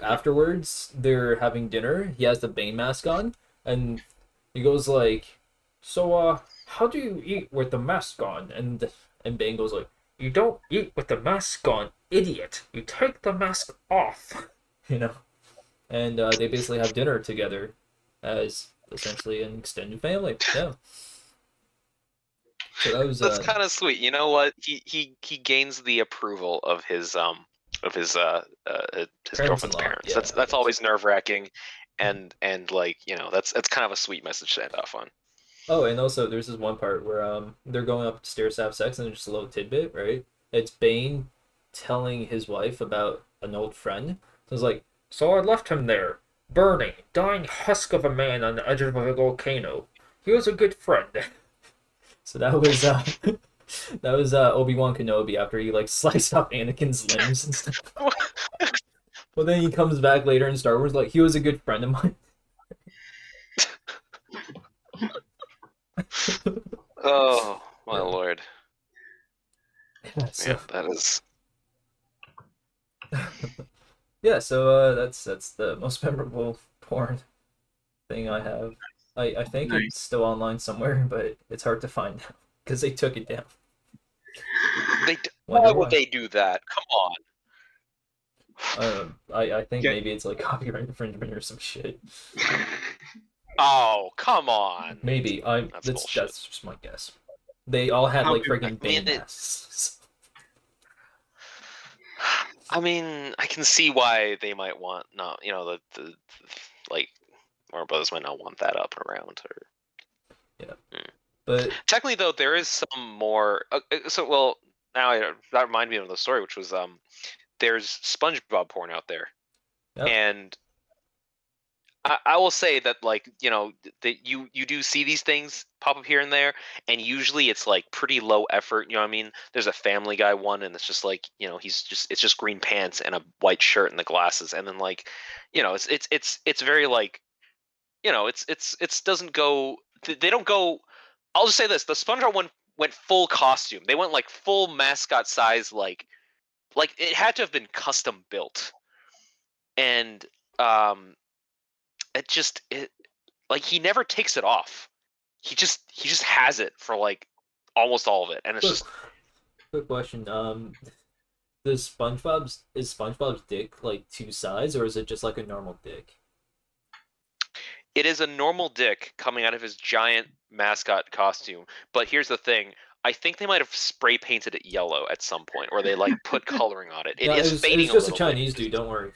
afterwards, they're having dinner. He has the Bane mask on. And he goes like, so, how do you eat with the mask on? And Bane goes like, you don't eat with the mask on, idiot. You take the mask off. And they basically have dinner together as essentially an extended family. Yeah. So That's kind of sweet. You know what? He gains the approval of his girlfriend's parents. Yeah, That's always nerve-wracking, and like that's kind of a sweet message to end off on. Oh, and also there's this one part where they're going upstairs to have sex, and there's just a little tidbit, right? It's Bane telling his wife about an old friend. So it's like, so I left him there, burning, dying husk of a man on the edge of a volcano. He was a good friend. So that was Obi-Wan Kenobi after he like sliced off Anakin's limbs and stuff. Well, then he comes back later in Star Wars like, he was a good friend of mine. Oh my lord! Yeah, so, Yeah, that is. yeah, yeah, so that's the most memorable porn thing I have. I think Nice. it's still online somewhere, but it's hard to find now because they took it down. Why Wonder would why. they do that? Come on. I think Get- maybe it's like copyright infringement or some shit. Oh, come on. Maybe That's bullshit. that's just my guess. They all had How like could- freaking I mean, band masks. I mean, I can see why they might want not, you know, the like Warner Brothers might not want that up and around. Or But technically, though, there is some more. Now that reminded me of the story, which was there's SpongeBob porn out there, Yep. and I will say that, like, you know, that you do see these things pop up here and there, and usually it's like pretty low effort. You know what I mean? There's a Family Guy one, and it's just like, you know, it's just green pants and a white shirt and the glasses, and then, like, you know, it's very, like, you know, it's doesn't go. They don't go. I'll just say this: the SpongeBob one went full costume. They went like full mascot size, like it had to have been custom built, and it like he never takes it off. He just has it for like almost all of it, and it's just quick question. Is SpongeBob's dick like two sides, or is it just like a normal dick? it is a normal dick coming out of his giant mascot costume. But here's the thing. I think they might have spray painted it yellow at some point, or they like put coloring on it. It No, is fading it's just a little Chinese bit. dude. Don't worry.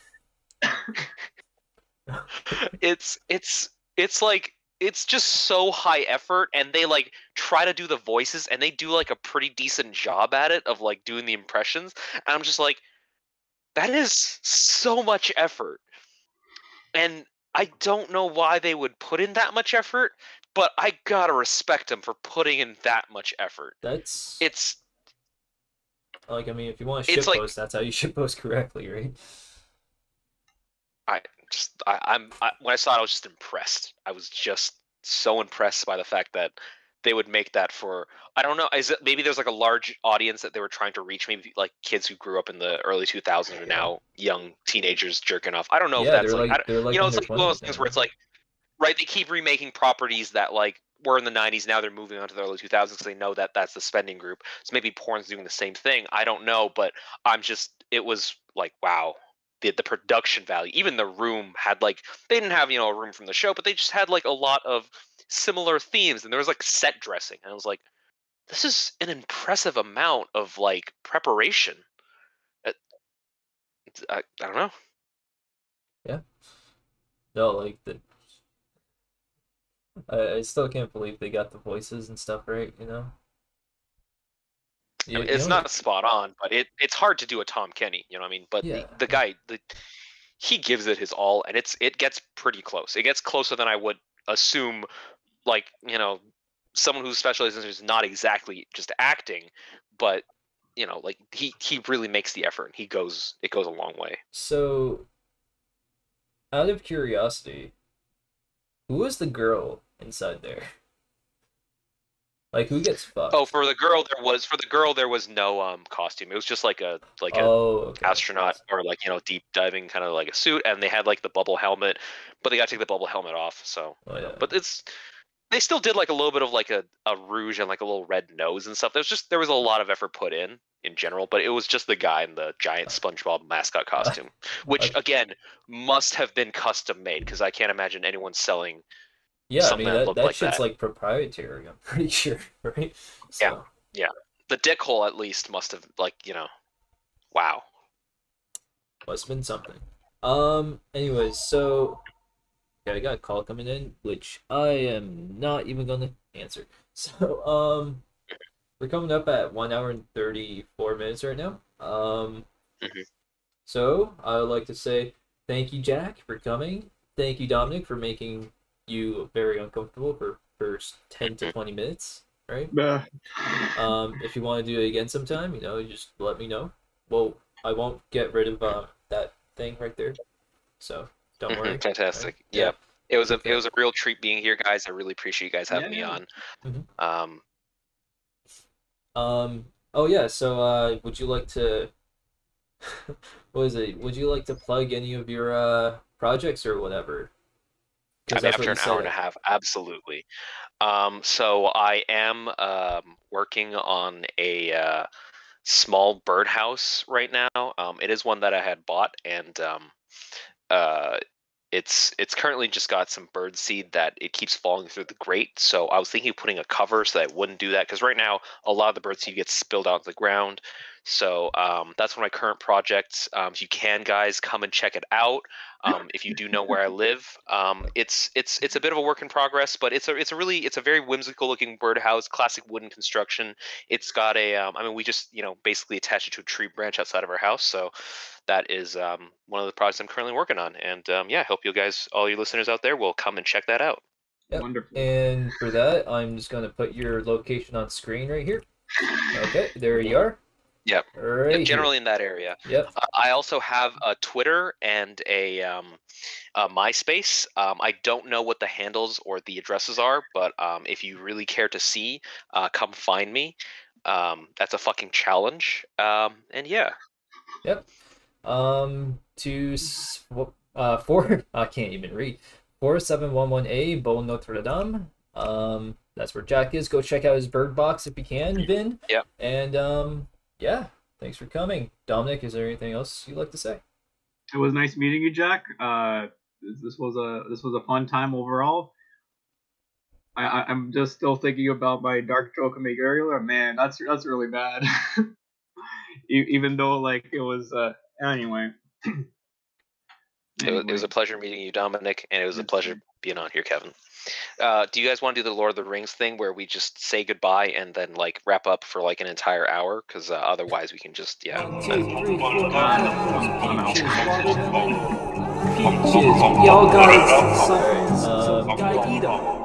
It's like it's just so high effort, and they like try to do the voices, and they do like a pretty decent job at it of like doing the impressions, and I'm just like, that is so much effort, and I don't know why they would put in that much effort, but I gotta respect them for putting in that much effort. That's It's like, I mean, if you want to It's ship like- post, that's how you ship post correctly, right? when I saw it, I was just impressed. I was just so impressed by the fact that they would make that for, I don't know, maybe there's like a large audience that they were trying to reach, maybe like kids who grew up in the early 2000s are now young teenagers jerking off. I don't know Yeah, if that's they're like you know, in it's their like one of those 20s things now, where it's like, right, they keep remaking properties that like were in the 90s, now they're moving on to the early 2000s because they know that that's the spending group. So maybe porn's doing the same thing. I don't know, but it was like, wow. The production value, even the room had like, they didn't have, you know, a room from the show, but they just had like a lot of similar themes, and there was like set dressing, and I was like, this is an impressive amount of like preparation. I don't know. No, like I still can't believe they got the voices and stuff right. You know. I mean, it's not spot on, but it's hard to do a Tom Kenny, you know what I mean? But Yeah. the guy, he gives it his all, and it gets pretty close. It gets closer than I would assume. Like, you know, someone who specializes is not exactly just acting, but, you know, like he really makes the effort. It goes a long way. So, out of curiosity, who is the girl inside there? Like, who gets fucked? Oh, for the girl there was no costume. It was just like a Okay. astronaut, or like, you know, deep diving kind of like a suit, and they had like the bubble helmet, but they got to take the bubble helmet off. So, Oh, yeah. but they still did like a little bit of like a rouge and like a little red nose and stuff. There was a lot of effort put in general, but it was just the guy in the giant SpongeBob mascot costume, which again must have been custom made, because I can't imagine anyone selling. Yeah, I something mean that that looked that like shit's that. like proprietary. I'm pretty sure, right? So, Yeah. The dick hole at least must have, like, you know, wow. must have been something. Anyways, so yeah, I got a call coming in, which I am not even gonna answer. So, we're coming up at 1 hour and 34 minutes right now. Mhm. So I would like to say thank you, Jack, for coming. Thank you, Dominic, for making you very uncomfortable for first 10 to 20 minutes, right? If you want to do it again sometime, you know, you just let me know. Well, I won't get rid of that thing right there, so don't worry. Fantastic. Right? Yeah. It was a real treat being here, guys. I really appreciate you guys having me Yeah. on. Mhm. Oh yeah, so would you like to what is it? Would you like to plug any of your projects or whatever? I mean, after an hour and a half, absolutely. So I am working on a small birdhouse right now. It is one that I had bought, and uh, it's currently just got some bird seed that it keeps falling through the grate. So I was thinking of putting a cover so that it wouldn't do that, because right now a lot of the bird seed gets spilled out on the ground. So that's one of my current projects. If you can, guys, come and check it out. If you do know where I live, it's a bit of a work in progress, but it's a very whimsical looking birdhouse, classic wooden construction. It's got a I mean, we just basically attached it to a tree branch outside of our house. So that is one of the projects I'm currently working on, and yeah, I hope you guys, all you listeners out there, will come and check that out. Yep. Wonderful. And for that, I'm just going to put your location on screen right here. Okay, there you are. Yep. Right. Generally in that area. Yep. I also have a Twitter and a MySpace. I don't know what the handles or the addresses are, but if you really care to see, come find me. That's a fucking challenge. And yeah. Yep. For I can't even read. 4711A Beau Notre Dame. That's where Jack is. Go check out his bird box if you can, Vin. Yep. And yeah, thanks for coming. Dominic, is there anything else you'd like to say? It was nice meeting you, Jack. This was a fun time overall. I'm just still thinking about my dark joke I made earlier. Man, that's really bad. Even though like it was anyway. It was a pleasure meeting you, Dominic, and it was a pleasure being on here, Kevin. Do you guys want to do the Lord of the Rings thing where we just say goodbye and then like wrap up for like an entire hour? Because otherwise we can just 1, 2, 3, 4, 5 peaches, watermelon, peaches. Y'all got some. Gotta eat 'em.